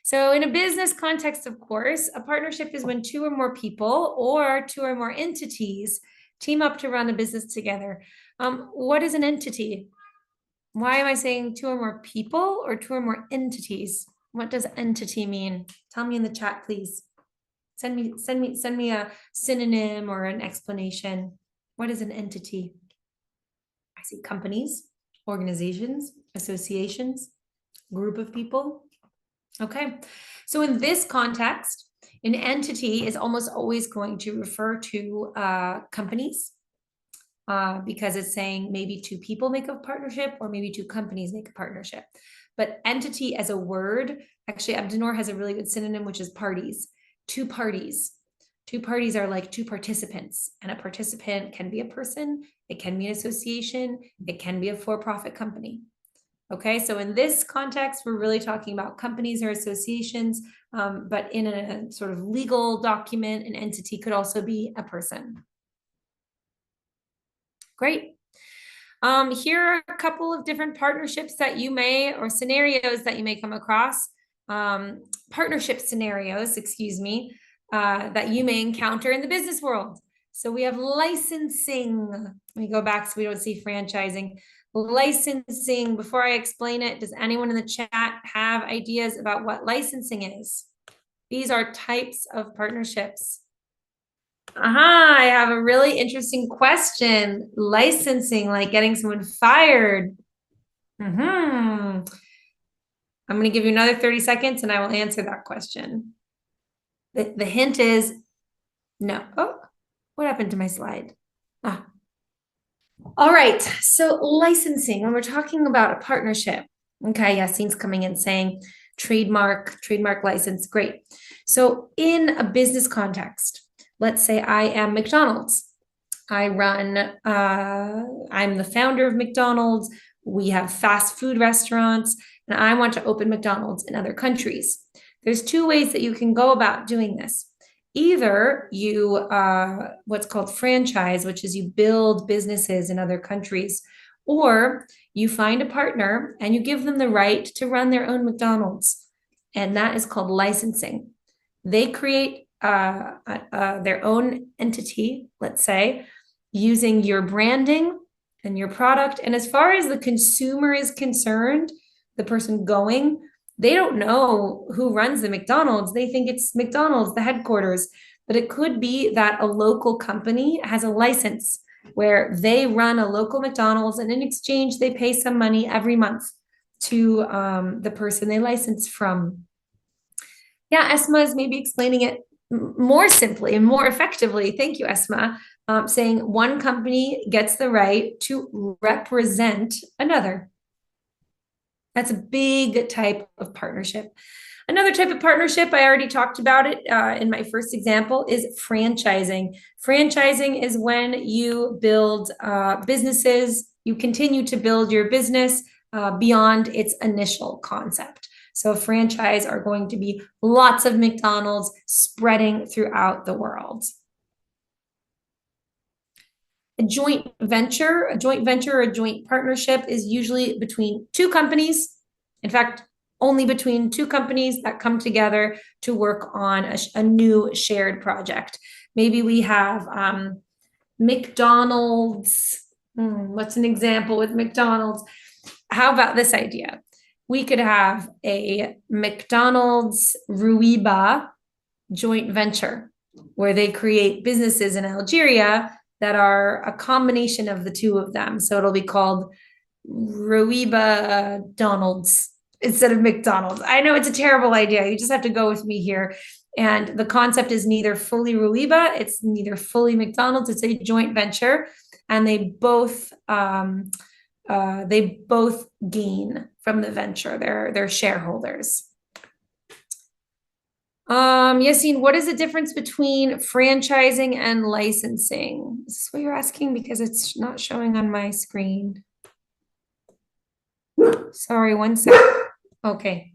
So in a business context, of course, a partnership is when two or more people or two or more entities team up to run a business together. What is an entity? Why am I saying two or more people or two or more entities? What does entity mean? Tell me in the chat, please. Send me a synonym or an explanation. What is an entity? I see companies, organizations, associations, group of people. Okay, so in this context, an entity is almost always going to refer to companies because it's saying maybe two people make a partnership or maybe two companies make a partnership. But entity as a word, actually Abdenor has a really good synonym, which is parties. Two parties. Two parties are like two participants, and a participant can be a person, it can be an association, it can be a for-profit company. Okay, so in this context, we're really talking about companies or associations, but in a sort of legal document, an entity could also be a person. Great. Here are a couple of different partnerships that you may, or scenarios that you may come across, partnership scenarios, excuse me, that you may encounter in the business world. So we have licensing. Let me go back so we don't see franchising. Licensing, before I explain it, does anyone in the chat have ideas about what licensing is? These are types of partnerships. I have a really interesting question. Licensing, like getting someone fired. I'm going to give you another 30 seconds and I will answer that question. The hint is no. Oh, what happened to my slide? All right, so licensing, when we're talking about a partnership, okay, Yassine's coming in saying trademark license, great. So in a business context, let's say I am McDonald's. I'm the founder of McDonald's. We have fast food restaurants, and I want to open McDonald's in other countries. There's two ways that you can go about doing this. Either you, what's called franchise, which is you build businesses in other countries, or you find a partner and you give them the right to run their own McDonald's. And that is called licensing. They create their own entity, let's say, using your branding and your product. And as far as the consumer is concerned, the person going, they don't know who runs the McDonald's. They think it's McDonald's, the headquarters, but it could be that a local company has a license where they run a local McDonald's, and in exchange, they pay some money every month to the person they license from. Yeah, Esma is maybe explaining it more simply and more effectively. Thank you, Esma. Saying one company gets the right to represent another. That's a big type of partnership. Another type of partnership, I already talked about it in my first example, is franchising. Franchising is when you build businesses, you continue to build your business beyond its initial concept. So franchise are going to be lots of McDonald's spreading throughout the world. A joint venture or a joint partnership is usually between two companies. In fact, only between two companies that come together to work on a new shared project. Maybe we have McDonald's, What's an example with McDonald's? How about this idea? We could have a McDonald's Ruiba joint venture where they create businesses in Algeria that are a combination of the two of them. So it'll be called Ruiba Donald's instead of McDonald's. I know it's a terrible idea. You just have to go with me here. And the concept is neither fully Ruiba, it's neither fully McDonald's, it's a joint venture. And they both gain from the venture. They're shareholders. Yassine, what is the difference between franchising and licensing? Is this what you're asking? Because it's not showing on my screen. Sorry, one second. Okay.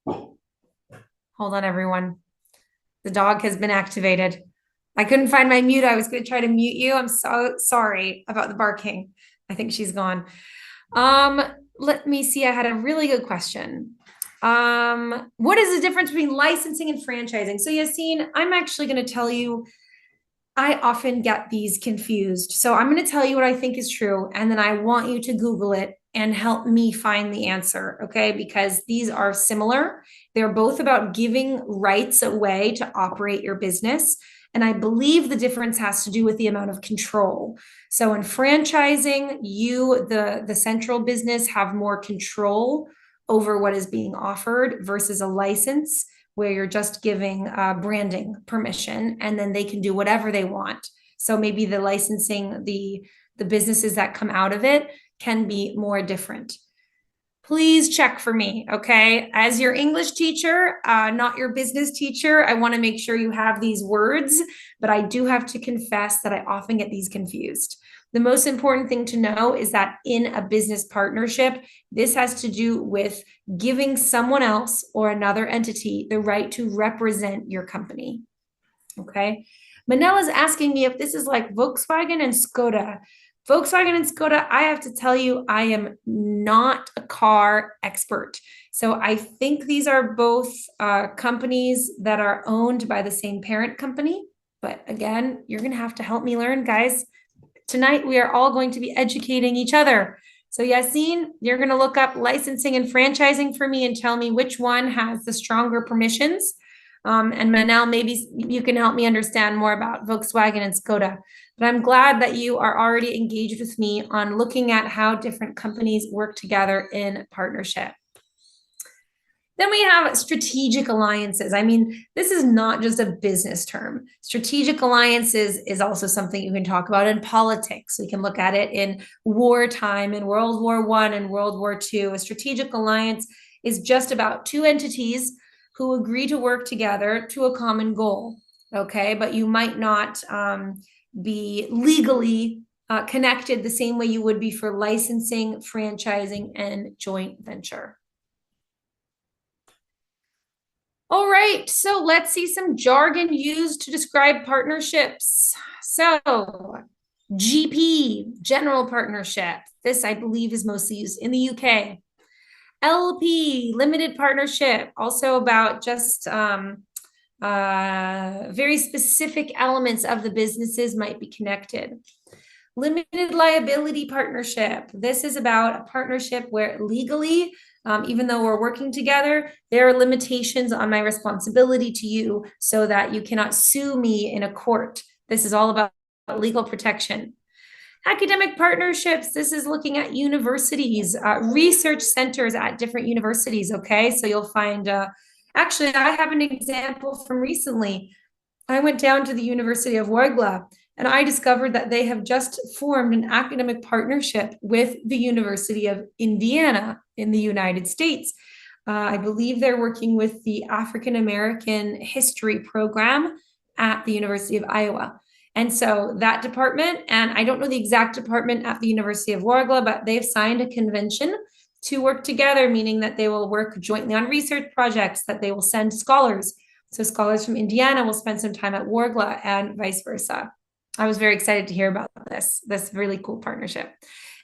Hold on, everyone. The dog has been activated. I couldn't find my mute. I was going to try to mute you. I'm so sorry about the barking. I think she's gone. Let me see. I had a really good question. What is the difference between licensing and franchising? So Yassine, I'm actually going to tell you, I often get these confused. So I'm going to tell you what I think is true, and then I want you to Google it and help me find the answer, okay? Because these are similar. They're both about giving rights away to operate your business. And I believe the difference has to do with the amount of control. So in franchising, you, the central business, have more control over what is being offered versus a license where you're just giving branding permission, and then they can do whatever they want. So maybe the licensing, the businesses that come out of it can be more different. Please check for me, okay? As your English teacher, not your business teacher, I want to make sure you have these words, but I do have to confess that I often get these confused. The most important thing to know is that in a business partnership, this has to do with giving someone else or another entity the right to represent your company, okay? Manela's asking me if this is like Volkswagen and Skoda. Volkswagen and Skoda, I have to tell you, I am not a car expert. So I think these are both companies that are owned by the same parent company. But again, you're going to have to help me learn, guys. Tonight, we are all going to be educating each other. So Yassine, you're going to look up licensing and franchising for me and tell me which one has the stronger permissions. And Manel, maybe you can help me understand more about Volkswagen and Skoda. But I'm glad that you are already engaged with me on looking at how different companies work together in partnership. Then we have strategic alliances. I mean, this is not just a business term. Strategic alliances is also something you can talk about in politics. We can look at it in wartime, in World War I and World War II. A strategic alliance is just about two entities who agree to work together to a common goal, okay? But you might not be legally connected the same way you would be for licensing, franchising, and joint venture. All right, so let's see some jargon used to describe partnerships. So GP, general partnership. This, I believe, is mostly used in the UK. LP, limited partnership, also about just very specific elements of the businesses might be connected. Limited liability partnership. This is about a partnership where legally, even though we're working together, there are limitations on my responsibility to you so that you cannot sue me in a court. This is all about legal protection. Academic partnerships, this is looking at universities, research centers at different universities, okay? So you'll find, actually, I have an example from recently. I went down to the University of Ouargla, and I discovered that they have just formed an academic partnership with the University of Indiana in the United States. I believe they're working with the African American History program at the University of Iowa. And so that department, and I don't know the exact department at the University of Ouargla, but they've signed a convention to work together, meaning that they will work jointly on research projects, that they will send scholars. So scholars from Indiana will spend some time at Ouargla and vice versa. I was very excited to hear about this really cool partnership.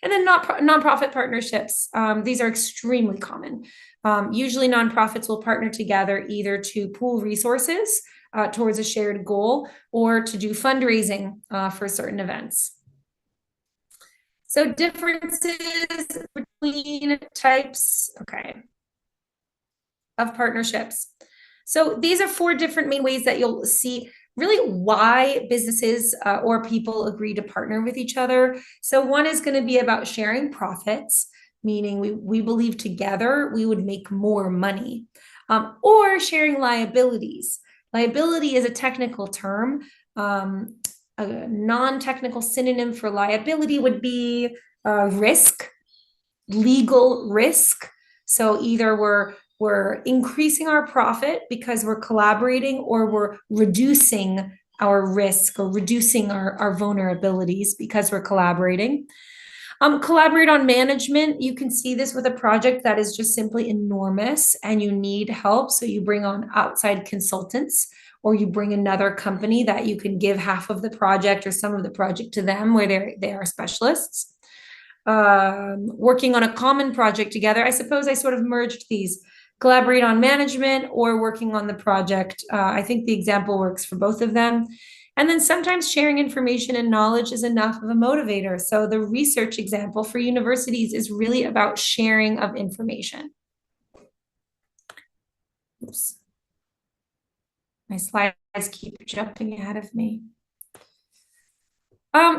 And then nonprofit partnerships. These are extremely common. Usually nonprofits will partner together either to pool resources towards a shared goal or to do fundraising for certain events. So differences between types, okay, of partnerships. So these are 4 different main ways that you'll see really why businesses or people agree to partner with each other. So one is going to be about sharing profits, meaning we believe together we would make more money, or sharing liabilities. Liability is a technical term. A non-technical synonym for liability would be risk, legal risk. So either we're increasing our profit because we're collaborating, or we're reducing our risk or reducing our vulnerabilities because we're collaborating. Collaborate on management. You can see this with a project that is just simply enormous and you need help. So you bring on outside consultants, or you bring another company that you can give half of the project or some of the project to them where they are specialists. Working on a common project together. I suppose I sort of merged these. Collaborate on management or working on the project. I think the example works for both of them. And then sometimes sharing information and knowledge is enough of a motivator. So the research example for universities is really about sharing of information. Oops. My slides keep jumping ahead of me.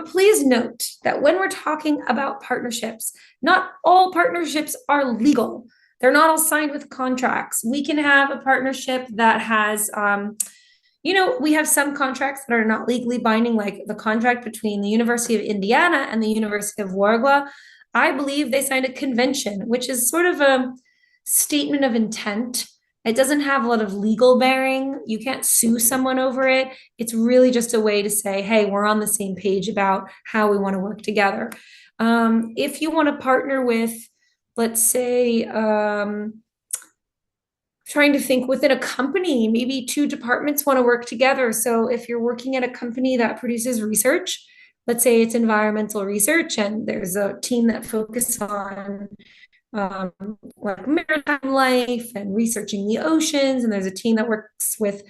Please note that when we're talking about partnerships, not all partnerships are legal. They're not all signed with contracts. We can have a partnership that has, we have some contracts that are not legally binding, like the contract between the University of Indiana and the University of Wargla. I believe they signed a convention, which is sort of a statement of intent. It doesn't have a lot of legal bearing. You can't sue someone over it. It's really just a way to say, hey, we're on the same page about how we want to work together. If you want to partner with, let's say, trying to think within a company, maybe 2 departments want to work together. So if you're working at a company that produces research, let's say it's environmental research, and there's a team that focuses on like maritime life and researching the oceans, and there's a team that works with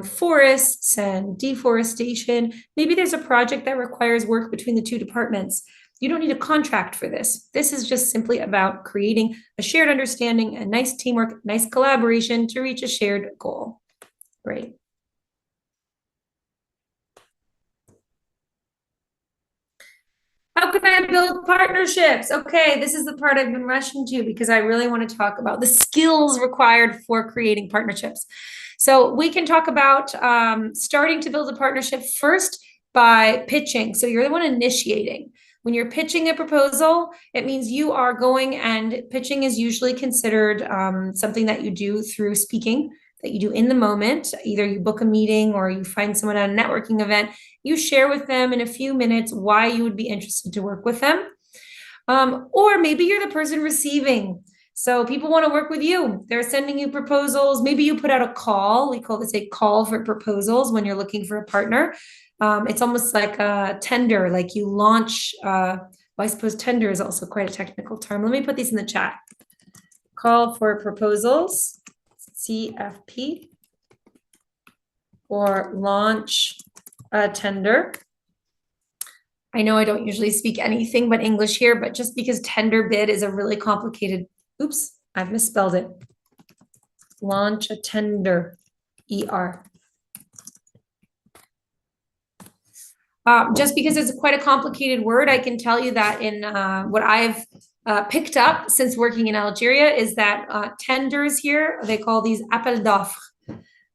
forests and deforestation. Maybe there's a project that requires work between the 2 departments. You don't need a contract for this. This is just simply about creating a shared understanding and nice teamwork, nice collaboration to reach a shared goal. Great. How can I build partnerships? Okay, this is the part I've been rushing to because I really want to talk about the skills required for creating partnerships. So we can talk about starting to build a partnership first by pitching. So you're the one initiating. When you're pitching a proposal, it means you are going, and pitching is usually considered something that you do through speaking, that you do in the moment. Either you book a meeting or you find someone at a networking event. You share with them in a few minutes why you would be interested to work with them. Or maybe you're the person receiving. So people want to work with you. They're sending you proposals. Maybe you put out a call. We call this a call for proposals when you're looking for a partner. It's almost like a tender, like you launch, well, I suppose tender is also quite a technical term. Let me put these in the chat. Call for proposals, CFP, or launch a tender. I know I don't usually speak anything but English here, but just because tender bid is a really complicated, oops, I've misspelled it. Launch a tender, ER. Just because it's quite a complicated word, I can tell you that in what I've picked up since working in Algeria is that tenders here, they call these appel d'offres,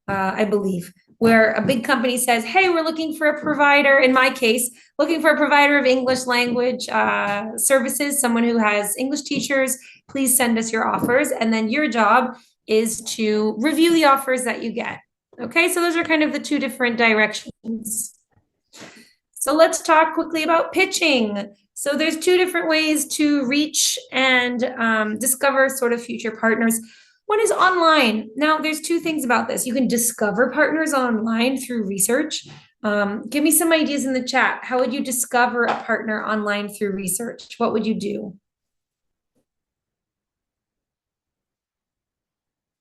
I believe, where a big company says, hey, we're looking for a provider, in my case, looking for a provider of English language services, someone who has English teachers, please send us your offers. And then your job is to review the offers that you get. Okay, so those are kind of the 2 different directions. So let's talk quickly about pitching. So there's 2 different ways to reach and discover sort of future partners. One is online. Now, there's 2 things about this. You can discover partners online through research. Give me some ideas in the chat. How would you discover a partner online through research? What would you do?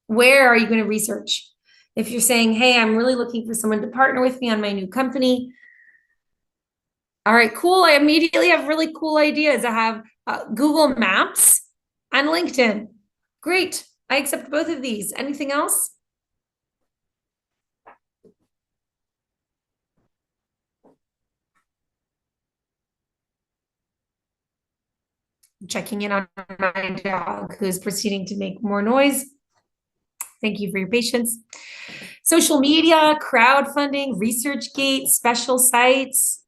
Where are you going to research? If you're saying, hey, I'm really looking for someone to partner with me on my new company, All right, cool. I immediately have really cool ideas. I have Google Maps and LinkedIn. Great. I accept both of these. Anything else? Checking in on my dog who's proceeding to make more noise. Thank you for your patience. Social media, crowdfunding, ResearchGate, special sites.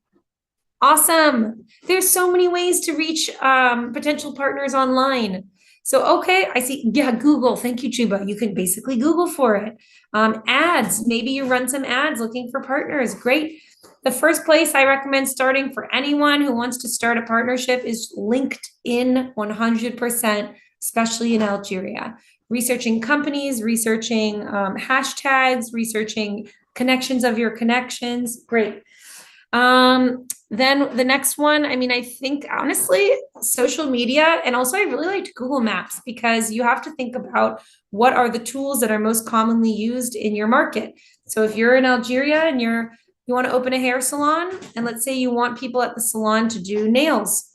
Awesome. There's so many ways to reach potential partners online. So, okay, I see. Yeah, Google. Thank you, Chuba. You can basically Google for it. Ads. Maybe you run some ads looking for partners. Great. The first place I recommend starting for anyone who wants to start a partnership is LinkedIn 100%, especially in Algeria. Researching companies, researching hashtags, researching connections of your connections. Great. Then the next one, I mean, I think honestly, social media, and also I really liked Google Maps because you have to think about what are the tools that are most commonly used in your market. So if you're in Algeria and you want to open a hair salon, and let's say you want people at the salon to do nails.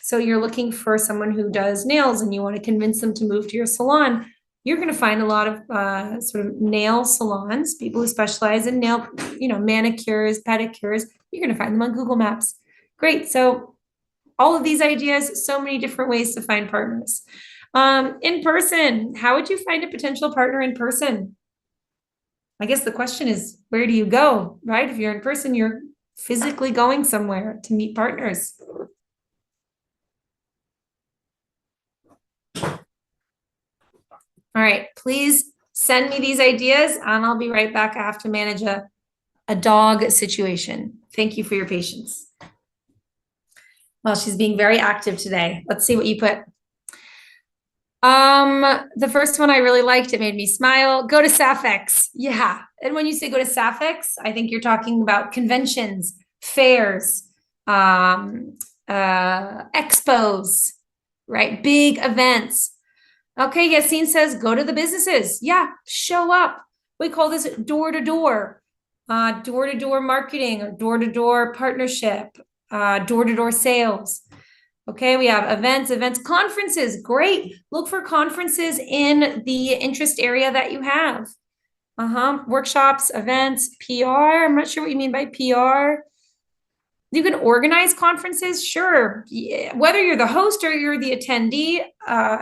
So you're looking for someone who does nails and you want to convince them to move to your salon. You're going to find a lot of sort of nail salons, people who specialize in nail, manicures, pedicures. You're going to find them on Google Maps. Great. So all of these ideas, so many different ways to find partners. In person, how would you find a potential partner in person? I guess the question is, where do you go, right? If you're in person, you're physically going somewhere to meet partners. All right, please send me these ideas and I'll be right back. I have to manage a dog situation. Thank you for your patience. Well, she's being very active today. Let's see what you put. The first one I really liked, it made me smile. Go to Safex. Yeah. And when you say go to Safex, I think you're talking about conventions, fairs, expos, right? Big events. Okay, Yassine says go to the businesses. Yeah, show up. We call this door-to-door, door-to-door marketing or door-to-door partnership, door-to-door sales. Okay, we have events, conferences. Great. Look for conferences in the interest area that you have. Workshops, events, PR. I'm not sure what you mean by PR. You can organize conferences, sure. Yeah. Whether you're the host or you're the attendee,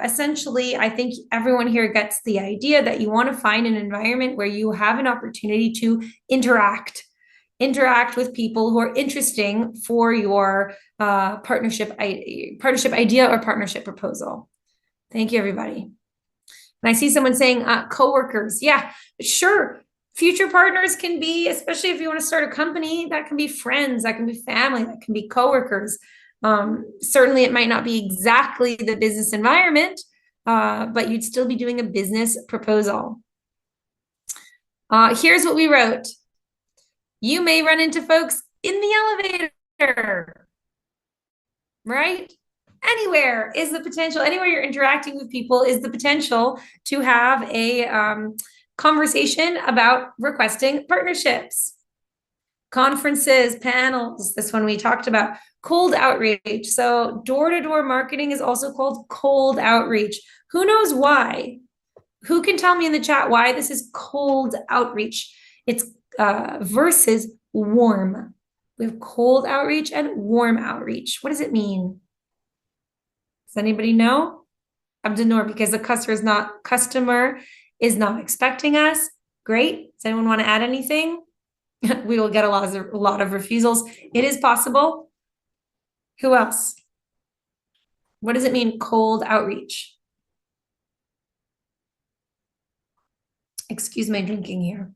essentially, I think everyone here gets the idea that you want to find an environment where you have an opportunity to interact with people who are interesting for your partnership idea or partnership proposal. Thank you, everybody. And I see someone saying coworkers. Yeah, sure. Future partners can be, especially if you want to start a company, that can be friends, that can be family, that can be coworkers. Certainly, it might not be exactly the business environment, but you'd still be doing a business proposal. Here's what we wrote. You may run into folks in the elevator, right? Anywhere is the potential, anywhere you're interacting with people is the potential to have a conversation about requesting partnerships. Conferences, panels, this one we talked about. Cold outreach. So door-to-door marketing is also called cold outreach. Who knows why? Who can tell me in the chat why this is cold outreach? It's versus warm. We have cold outreach and warm outreach. What does it mean? Does anybody know? Abdenor, because the customer is not expecting us. Great. Does anyone want to add anything? We will get a lot of refusals. It is possible. Who else? What does it mean, cold outreach? Excuse my drinking here.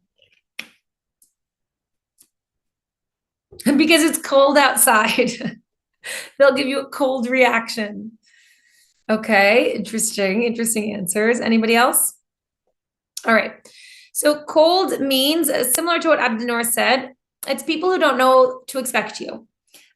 Because it's cold outside. They'll give you a cold reaction. Okay, interesting answers. Anybody else? All right. So cold means similar to what Abdenor said. It's people who don't know to expect you.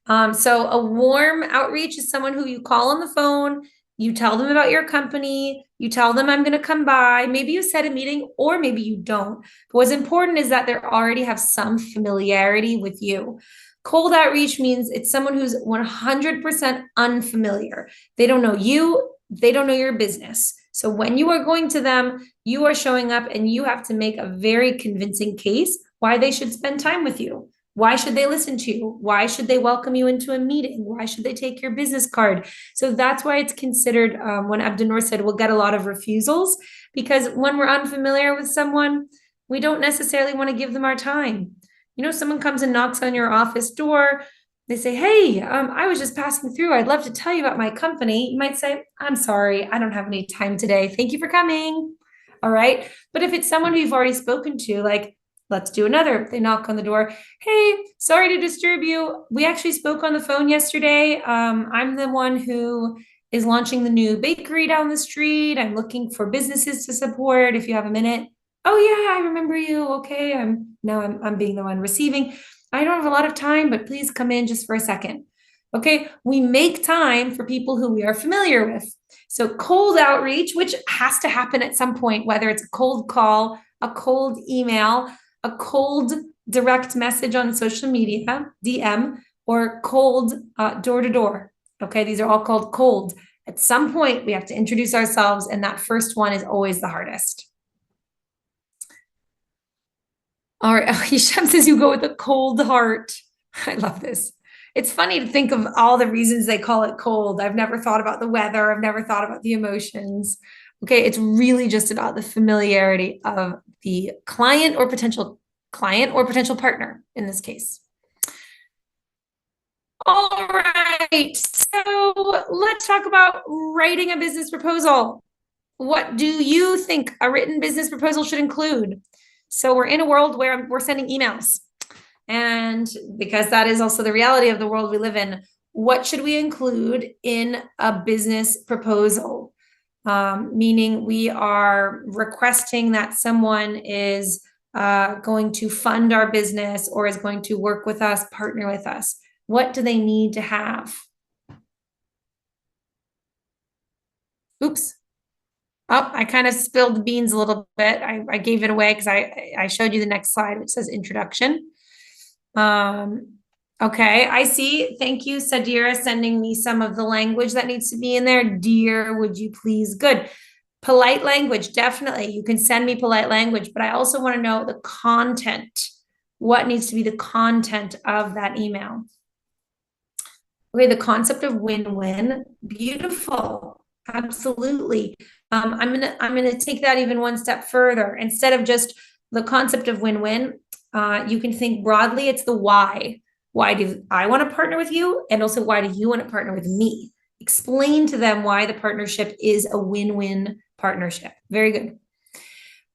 So a warm outreach is someone who you call on the phone, you tell them about your company, you tell them I'm going to come by. Maybe you set a meeting or maybe you don't. But what's important is that they already have some familiarity with you. Cold outreach means it's someone who's 100% unfamiliar. They don't know you, they don't know your business. So when you are going to them, you are showing up and you have to make a very convincing case why they should spend time with you. Why should they listen to you? Why should they welcome you into a meeting? Why should they take your business card? So that's why it's considered, when Abdinur said we'll get a lot of refusals, because when we're unfamiliar with someone, we don't necessarily want to give them our time. You know, someone comes and knocks on your office door. They say, hey, I was just passing through. I'd love to tell you about my company. You might say, I'm sorry, I don't have any time today. Thank you for coming. All right. But if it's someone who you've already spoken to, like, let's do another. They knock on the door. Hey, sorry to disturb you. We actually spoke on the phone yesterday. I'm the one who is launching the new bakery down the street. I'm looking for businesses to support if you have a minute. Oh yeah, I remember you. Okay, I'm being the one receiving. I don't have a lot of time, but please come in just for a second. Okay, we make time for people who we are familiar with. So cold outreach, which has to happen at some point, whether it's a cold call, a cold email, a cold direct message on social media, DM, or cold door to door. Okay, these are all called cold. At some point, we have to introduce ourselves, and that first one is always the hardest. All right, Hisham says you go with a cold heart. I love this. It's funny to think of all the reasons they call it cold. I've never thought about the weather. I've never thought about the emotions. Okay, it's really just about the familiarity of the client or potential partner in this case. All right, so let's talk about writing a business proposal. What do you think a written business proposal should include? So we're in a world where we're sending emails. And because that is also the reality of the world we live in, what should we include in a business proposal? Meaning we are requesting that someone is going to fund our business or is going to work with us, partner with us. What do they need to have? Oops. Oh, I kind of spilled the beans a little bit. I gave it away because I showed you the next slide, which says introduction. Okay, I see. Thank you, Sadira, sending me some of the language that needs to be in there. Dear, would you please? Good. Polite language, definitely. You can send me polite language, but I also want to know the content. What needs to be the content of that email? Okay, the concept of win-win, beautiful. Absolutely. I'm gonna take that even one step further. Instead of just the concept of win-win, you can think broadly. It's the why. Why do I want to partner with you? And also, why do you want to partner with me? Explain to them why the partnership is a win-win partnership. Very good.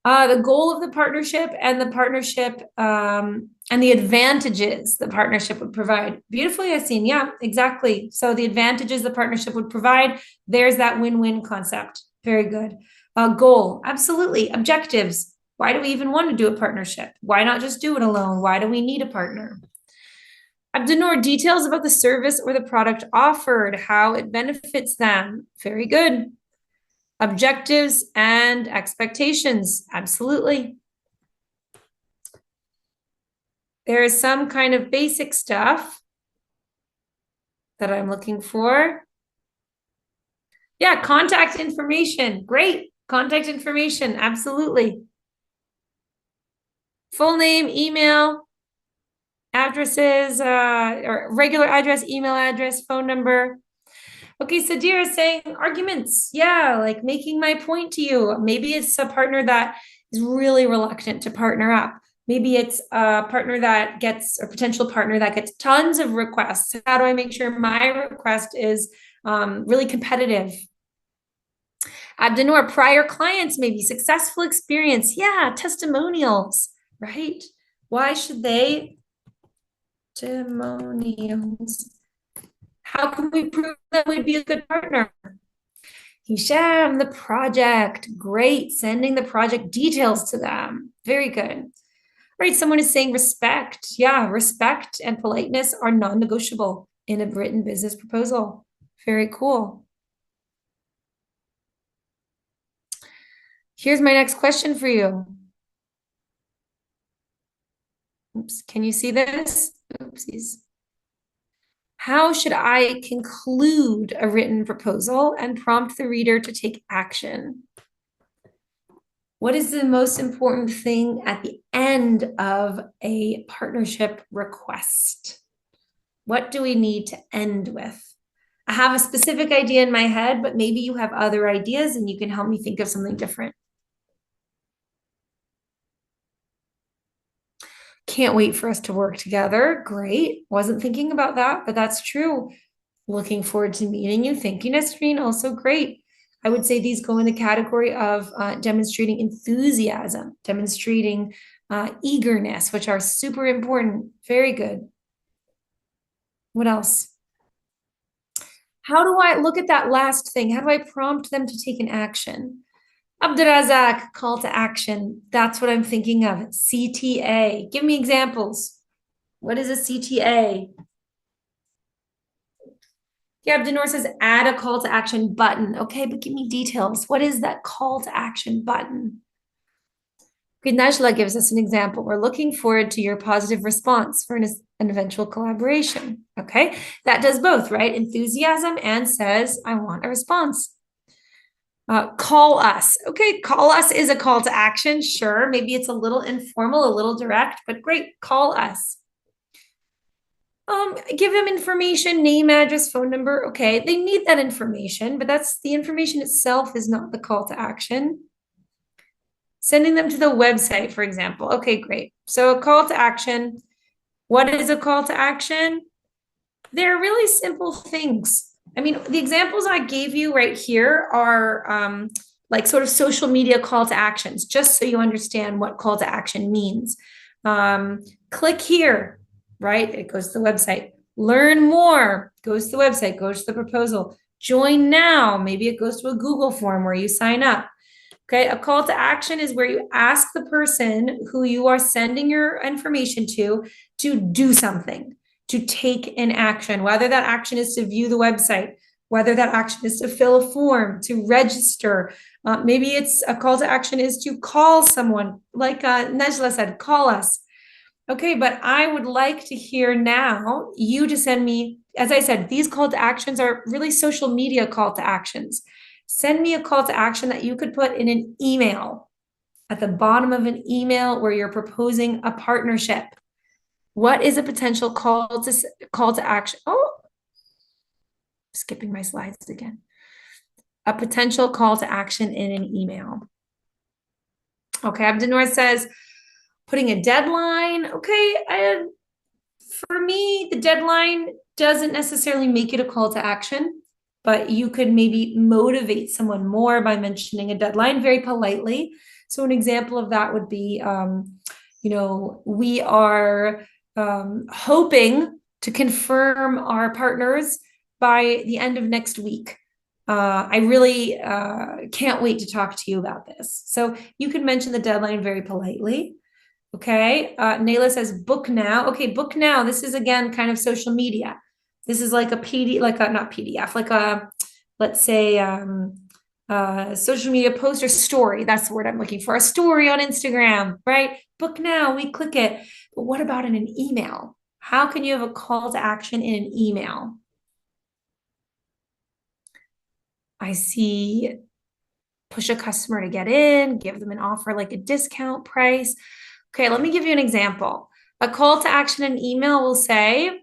The goal of the partnership and the advantages the partnership would provide. Beautifully, Yassine. Yeah, exactly. So the advantages the partnership would provide, there's that win-win concept. Very good. Goal, absolutely. Objectives. Why do we even want to do a partnership? Why not just do it alone? Why do we need a partner? Abdinur, details about the service or the product offered, how it benefits them. Very good. Objectives and expectations. Absolutely. There is some kind of basic stuff that I'm looking for. Yeah, contact information. Great. Contact information. Absolutely. Full name, email, addresses, or regular address, email address, phone number. Okay, Sadir is saying arguments. Yeah, like making my point to you. Maybe it's a partner that is really reluctant to partner up. Maybe it's a partner that gets, or potential partner that gets tons of requests. How do I make sure my request is really competitive? Abdinur, prior clients, maybe successful experience. Yeah, testimonials, right? Why should they? Testimonials. How can we prove that we'd be a good partner? Hisham, the project. Great. Sending the project details to them. Very good. Right. Someone is saying respect. Yeah, respect and politeness are non-negotiable in a written business proposal. Very cool. Here's my next question for you. Oops, can you see this? Oopsies. How should I conclude a written proposal and prompt the reader to take action? What is the most important thing at the end of a partnership request? What do we need to end with? I have a specific idea in my head, but maybe you have other ideas and you can help me think of something different. Can't wait for us to work together. Great. Wasn't thinking about that, but that's true. Looking forward to meeting you. Thank you, Nesreen. Also great. I would say these go in the category of demonstrating enthusiasm, demonstrating eagerness, which are super important. Very good. What else? How do I look at that last thing? How do I prompt them to take an action? Abdurazak, call to action. That's what I'm thinking of. CTA. Give me examples. What is a CTA? Yeah, Abdinor says add a call to action button. Okay, but give me details. What is that call to action button? Okay, Najla gives us an example. We're looking forward to your positive response for an eventual collaboration. Okay, that does both, right? Enthusiasm and says, I want a response. Call us. Okay, call us is a call to action. Sure, maybe it's a little informal, a little direct, but great, call us. Give them information, name, address, phone number. Okay, they need that information, but that's the information itself is not the call to action. Sending them to the website, for example. Okay, great. So a call to action. What is a call to action? They're really simple things. I mean, the examples I gave you right here are like sort of social media call to actions, just so you understand what call to action means. Click here, right? It goes to the website. Learn more, goes to the website, goes to the proposal. Join now, maybe it goes to a Google form where you sign up. Okay, a call to action is where you ask the person who you are sending your information to do something, to take an action, whether that action is to view the website, whether that action is to fill a form, to register. Maybe it's a call to action is to call someone, like Nejla said, call us. Okay, but I would like to hear now you to send me, as I said, these call to actions are really social media call to actions. Send me a call to action that you could put in an email at the bottom of an email where you're proposing a partnership. What is a potential call to action? Oh, skipping my slides again. A potential call to action in an email. Okay, Abdinor says, putting a deadline. Okay, for me, the deadline doesn't necessarily make it a call to action, but you could maybe motivate someone more by mentioning a deadline very politely. So an example of that would be, we are hoping to confirm our partners by the end of next week. I really can't wait to talk to you about this. So you could mention the deadline very politely. Okay, Nayla says book now. Okay, book now. This is again kind of social media. This is like a PD, like a not PDF, like a, let's say, social media post or story. That's the word I'm looking for. A story on Instagram, right? Book now. We click it. But what about in an email? How can you have a call to action in an email? I see push a customer to get in, give them an offer like a discount price. Okay, let me give you an example. A call to action in email will say,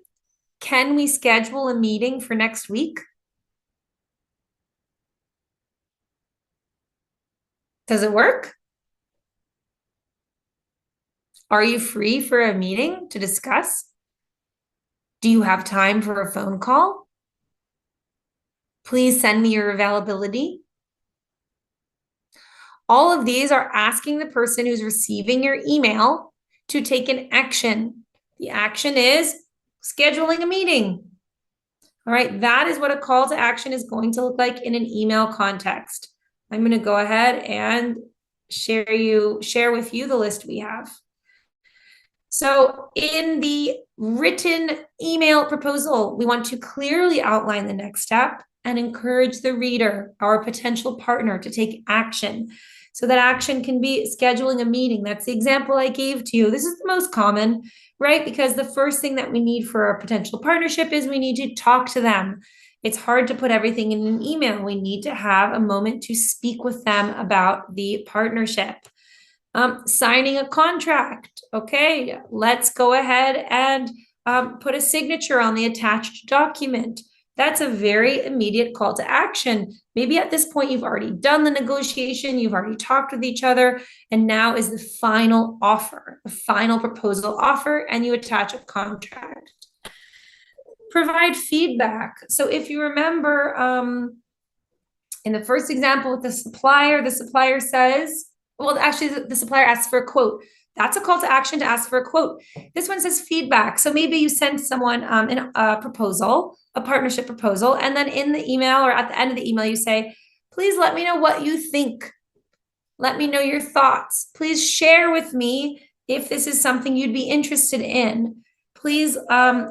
can we schedule a meeting for next week? Does it work? Are you free for a meeting to discuss? Do you have time for a phone call? Please send me your availability. All of these are asking the person who's receiving your email to take an action. The action is scheduling a meeting. All right, that is what a call to action is going to look like in an email context. I'm going to go ahead and share with you the list we have. So in the written email proposal, we want to clearly outline the next step and encourage the reader, our potential partner, to take action. So that action can be scheduling a meeting. That's the example I gave to you. This is the most common, right? Because the first thing that we need for a potential partnership is we need to talk to them. It's hard to put everything in an email. We need to have a moment to speak with them about the partnership. Signing a contract. Okay, let's go ahead and put a signature on the attached document. That's a very immediate call to action. Maybe at this point, you've already done the negotiation, you've already talked with each other, and now is the final offer, the final proposal offer, and you attach a contract. Provide feedback. So if you remember in the first example with the supplier says, well, actually the supplier asks for a quote. That's a call to action to ask for a quote. This one says feedback. So maybe you send someone a proposal, a partnership proposal, and then in the email or at the end of the email, you say, please let me know what you think. Let me know your thoughts. Please share with me if this is something you'd be interested in. Please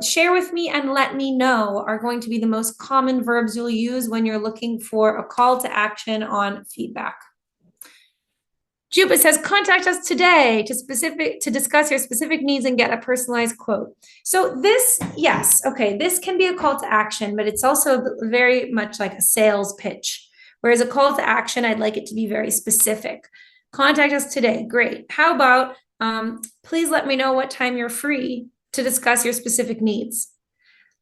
share with me and let me know are going to be the most common verbs you'll use when you're looking for a call to action on feedback. Juba says, contact us today to discuss your specific needs and get a personalized quote. So this, yes, okay, this can be a call to action, but it's also very much like a sales pitch. Whereas a call to action, I'd like it to be very specific. Contact us today, great. How about, please let me know what time you're free to discuss your specific needs.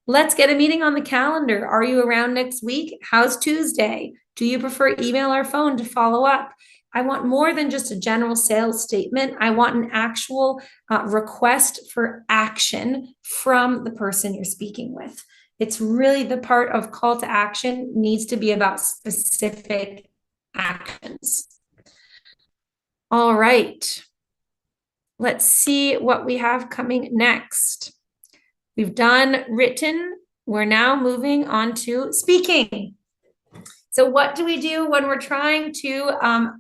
Let's get a meeting on the calendar. Are you around next week? How's Tuesday? Do you prefer email or phone to follow up? I want more than just a general sales statement. I want an actual request for action from the person you're speaking with. It's really the part of call to action needs to be about specific actions. All right. Let's see what we have coming next. We've done written. We're now moving on to speaking. So what do we do when we're trying to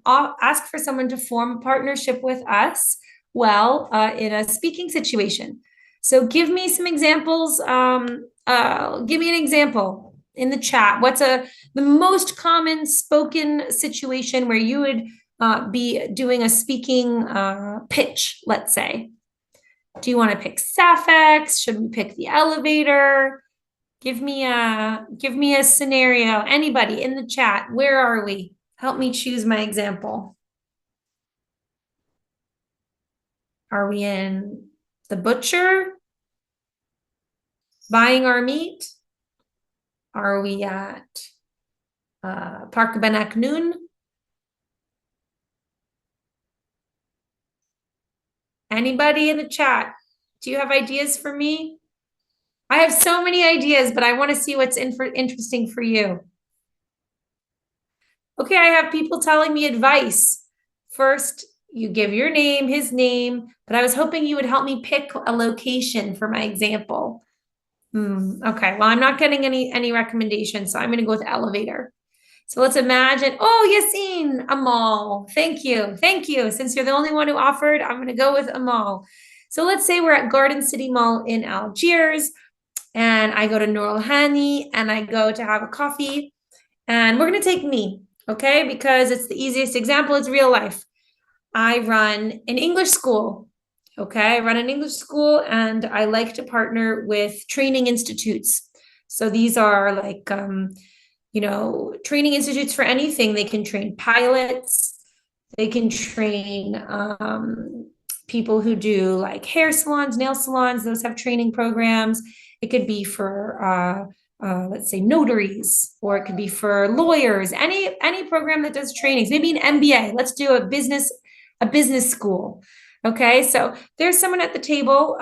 ask for someone to form a partnership with us? Well, in a speaking situation. So give me some examples. Give me an example in the chat. What's the most common spoken situation where you would be doing a speaking pitch, let's say? Do you want to pick Sapphics? Should we pick the elevator? Give me a scenario. Anybody in the chat, where are we? Help me choose my example. Are we in the butcher? Buying our meat? Are we at Park Ben Aknoun? Anybody in the chat? Do you have ideas for me? I have so many ideas, but I want to see what's interesting for you. Okay, I have people telling me advice. First, you give your name, his name, but I was hoping you would help me pick a location for my example. Okay, well, I'm not getting any recommendations, so I'm going to go with elevator. So let's imagine, oh, Yassine, a mall. Thank you. Thank you. Since you're the only one who offered, I'm going to go with a mall. So let's say we're at Garden City Mall in Algiers, and I go to Noor Hani, and I go to have a coffee, and we're going to take me, okay? Because it's the easiest example. It's real life. I run an English school, okay? I run an English school, and I like to partner with training institutes. So these are like, training institutes for anything. They can train pilots. They can train people who do like hair salons, nail salons. Those have training programs. It could be for, let's say, notaries, or it could be for lawyers. Any program that does trainings. Maybe an MBA. Let's do a business school. Okay, so there's someone at the table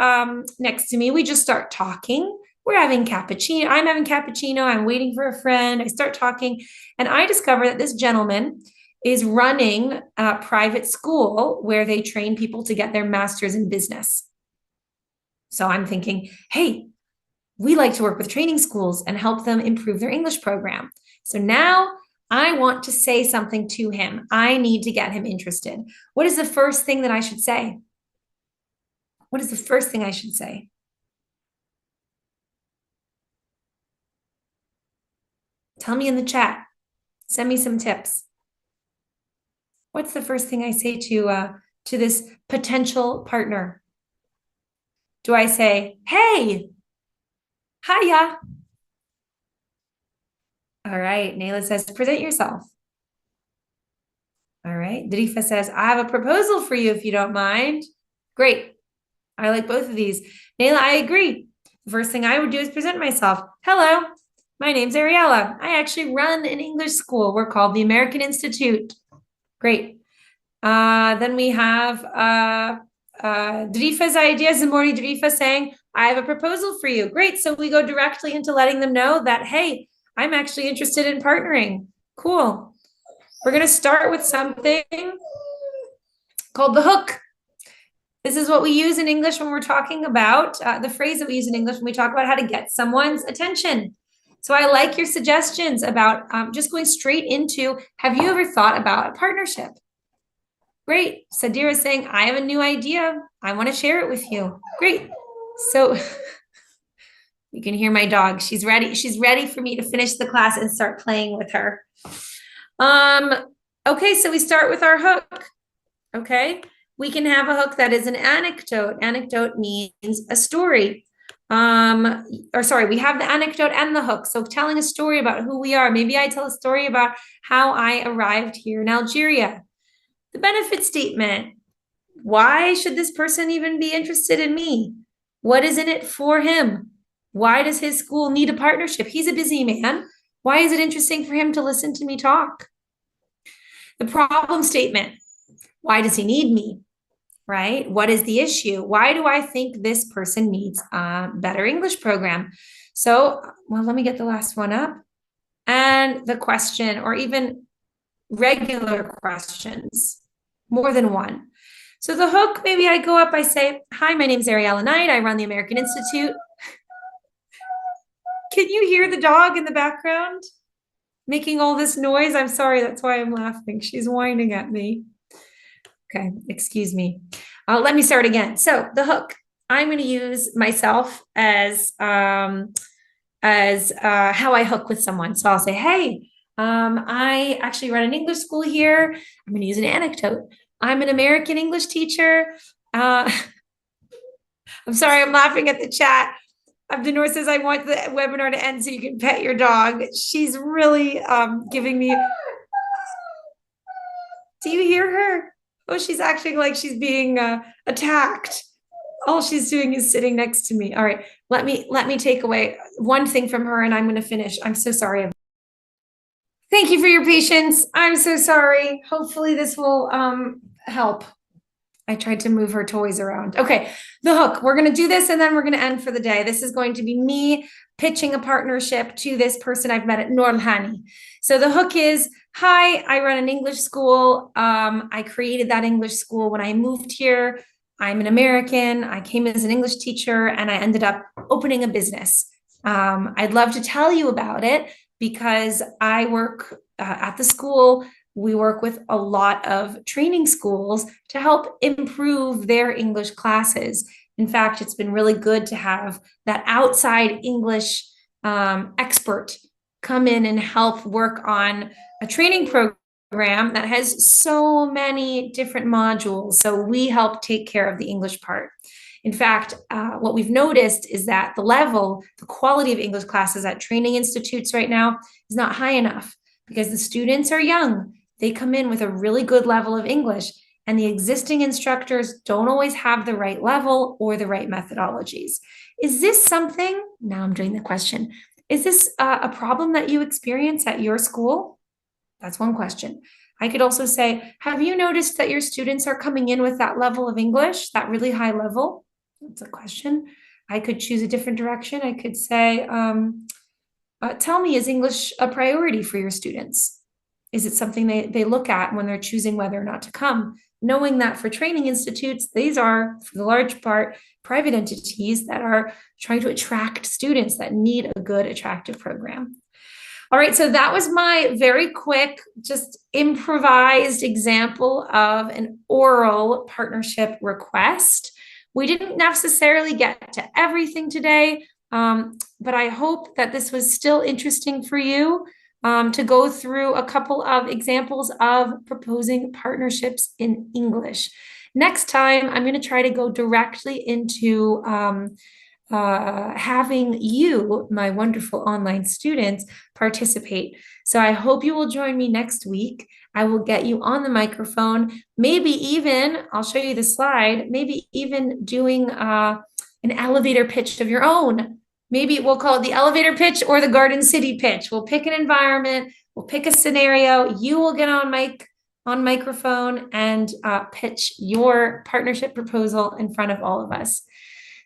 next to me. We just start talking. We're having cappuccino. I'm having cappuccino. I'm waiting for a friend. I start talking, and I discover that this gentleman is running a private school where they train people to get their master's in business. So I'm thinking, hey, we like to work with training schools and help them improve their English program. So now I want to say something to him. I need to get him interested. What is the first thing that I should say? What is the first thing I should say? Tell me in the chat. Send me some tips. What's the first thing I say to this potential partner? Do I say, hey, hiya? All right. Nayla says, present yourself. All right. Darifa says, I have a proposal for you if you don't mind. Great. I like both of these. Nayla, I agree. The first thing I would do is present myself. Hello, my name's Ariella. I actually run an English school. We're called the American Institute. Great. Then we have Darifa's ideas in the morning. Darifa saying, I have a proposal for you. Great. So we go directly into letting them know that, hey, I'm actually interested in partnering. Cool. We're going to start with something called the hook. This is what we use in English when we're talking about the phrase that we use in English when we talk about how to get someone's attention. So I like your suggestions about just going straight into, have you ever thought about a partnership? Great. Sadira is saying, I have a new idea. I want to share it with you. Great. So you can hear my dog. She's ready. She's ready for me to finish the class and start playing with her. Okay, so we start with our hook. Okay. We can have a hook that is an anecdote. Anecdote means a story. We have the anecdote and the hook. So telling a story about who we are. Maybe I tell a story about how I arrived here in Algeria. The benefit statement. Why should this person even be interested in me? What is in it for him? Why does his school need a partnership? He's a busy man. Why is it interesting for him to listen to me talk? The problem statement. Why does he need me? Right? What is the issue? Why do I think this person needs a better English program? So, well, let me get the last one up. And the question, or even regular questions, more than one. So the hook, maybe I go up, I say, hi, my name is Ariella Knight. I run the American Institute. Can you hear the dog in the background making all this noise? I'm sorry, that's why I'm laughing. She's whining at me. Okay, excuse me. Let me start again. So the hook, I'm going to use myself as how I hook with someone. So I'll say, hey, I actually run an English school here. I'm going to use an anecdote. I'm an American English teacher. I'm sorry, I'm laughing at the chat. Abdenor says, I want the webinar to end so you can pet your dog. She's really giving me. Do you hear her? Oh, she's acting like she's being attacked. All she's doing is sitting next to me. All right, let me take away one thing from her and I'm going to finish. I'm so sorry. Thank you for your patience. I'm so sorry. Hopefully this will help. I tried to move her toys around. Okay, the hook. We're going to do this and then we're going to end for the day. This is going to be me pitching a partnership to this person I've met at Norlhani. So the hook is, hi, I run an English school. I created that English school when I moved here. I'm an American. I came as an English teacher and I ended up opening a business. I'd love to tell you about it because I work at the school. We work with a lot of training schools to help improve their English classes. In fact, it's been really good to have that outside English expert come in and help work on a training program that has so many different modules. So we help take care of the English part. In fact, what we've noticed is that the quality of English classes at training institutes right now is not high enough because the students are young. They come in with a really good level of English, and the existing instructors don't always have the right level or the right methodologies. Is this something, now I'm doing the question, is this a problem that you experience at your school? That's one question. I could also say, have you noticed that your students are coming in with that level of English, that really high level? That's a question. I could choose a different direction. I could say, tell me, is English a priority for your students? Is it something they look at when they're choosing whether or not to come? Knowing that for training institutes, these are, for the large part, private entities that are trying to attract students that need a good, attractive program. All right, so that was my very quick, just improvised example of an oral partnership request. We didn't necessarily get to everything today, but I hope that this was still interesting for you. to go through a couple of examples of proposing partnerships in English. Next time, I'm going to try to go directly into having you, my wonderful online students, participate. So I hope you will join me next week. I will get you on the microphone, maybe even, I'll show you the slide, maybe even doing an elevator pitch of your own. Maybe we'll call it the elevator pitch or the Garden City pitch. We'll pick an environment, we'll pick a scenario, you will get on microphone and pitch your partnership proposal in front of all of us.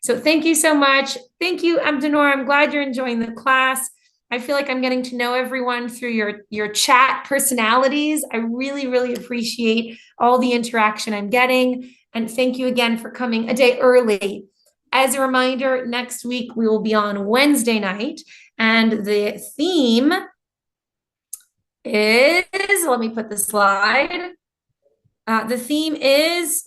So thank you so much. Thank you, Abdinor. I'm glad you're enjoying the class. I feel like I'm getting to know everyone through your chat personalities. I really, really appreciate all the interaction I'm getting. And thank you again for coming a day early. As a reminder, next week we will be on Wednesday night, and the theme is, let me put the slide. The theme is,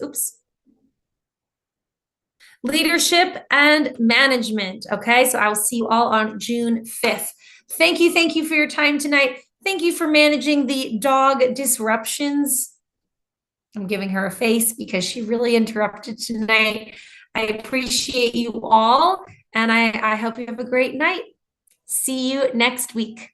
leadership and management. Okay, so I will see you all on June 5th. Thank you for your time tonight. Thank you for managing the dog disruptions. I'm giving her a face because she really interrupted tonight. I appreciate you all, and I hope you have a great night. See you next week.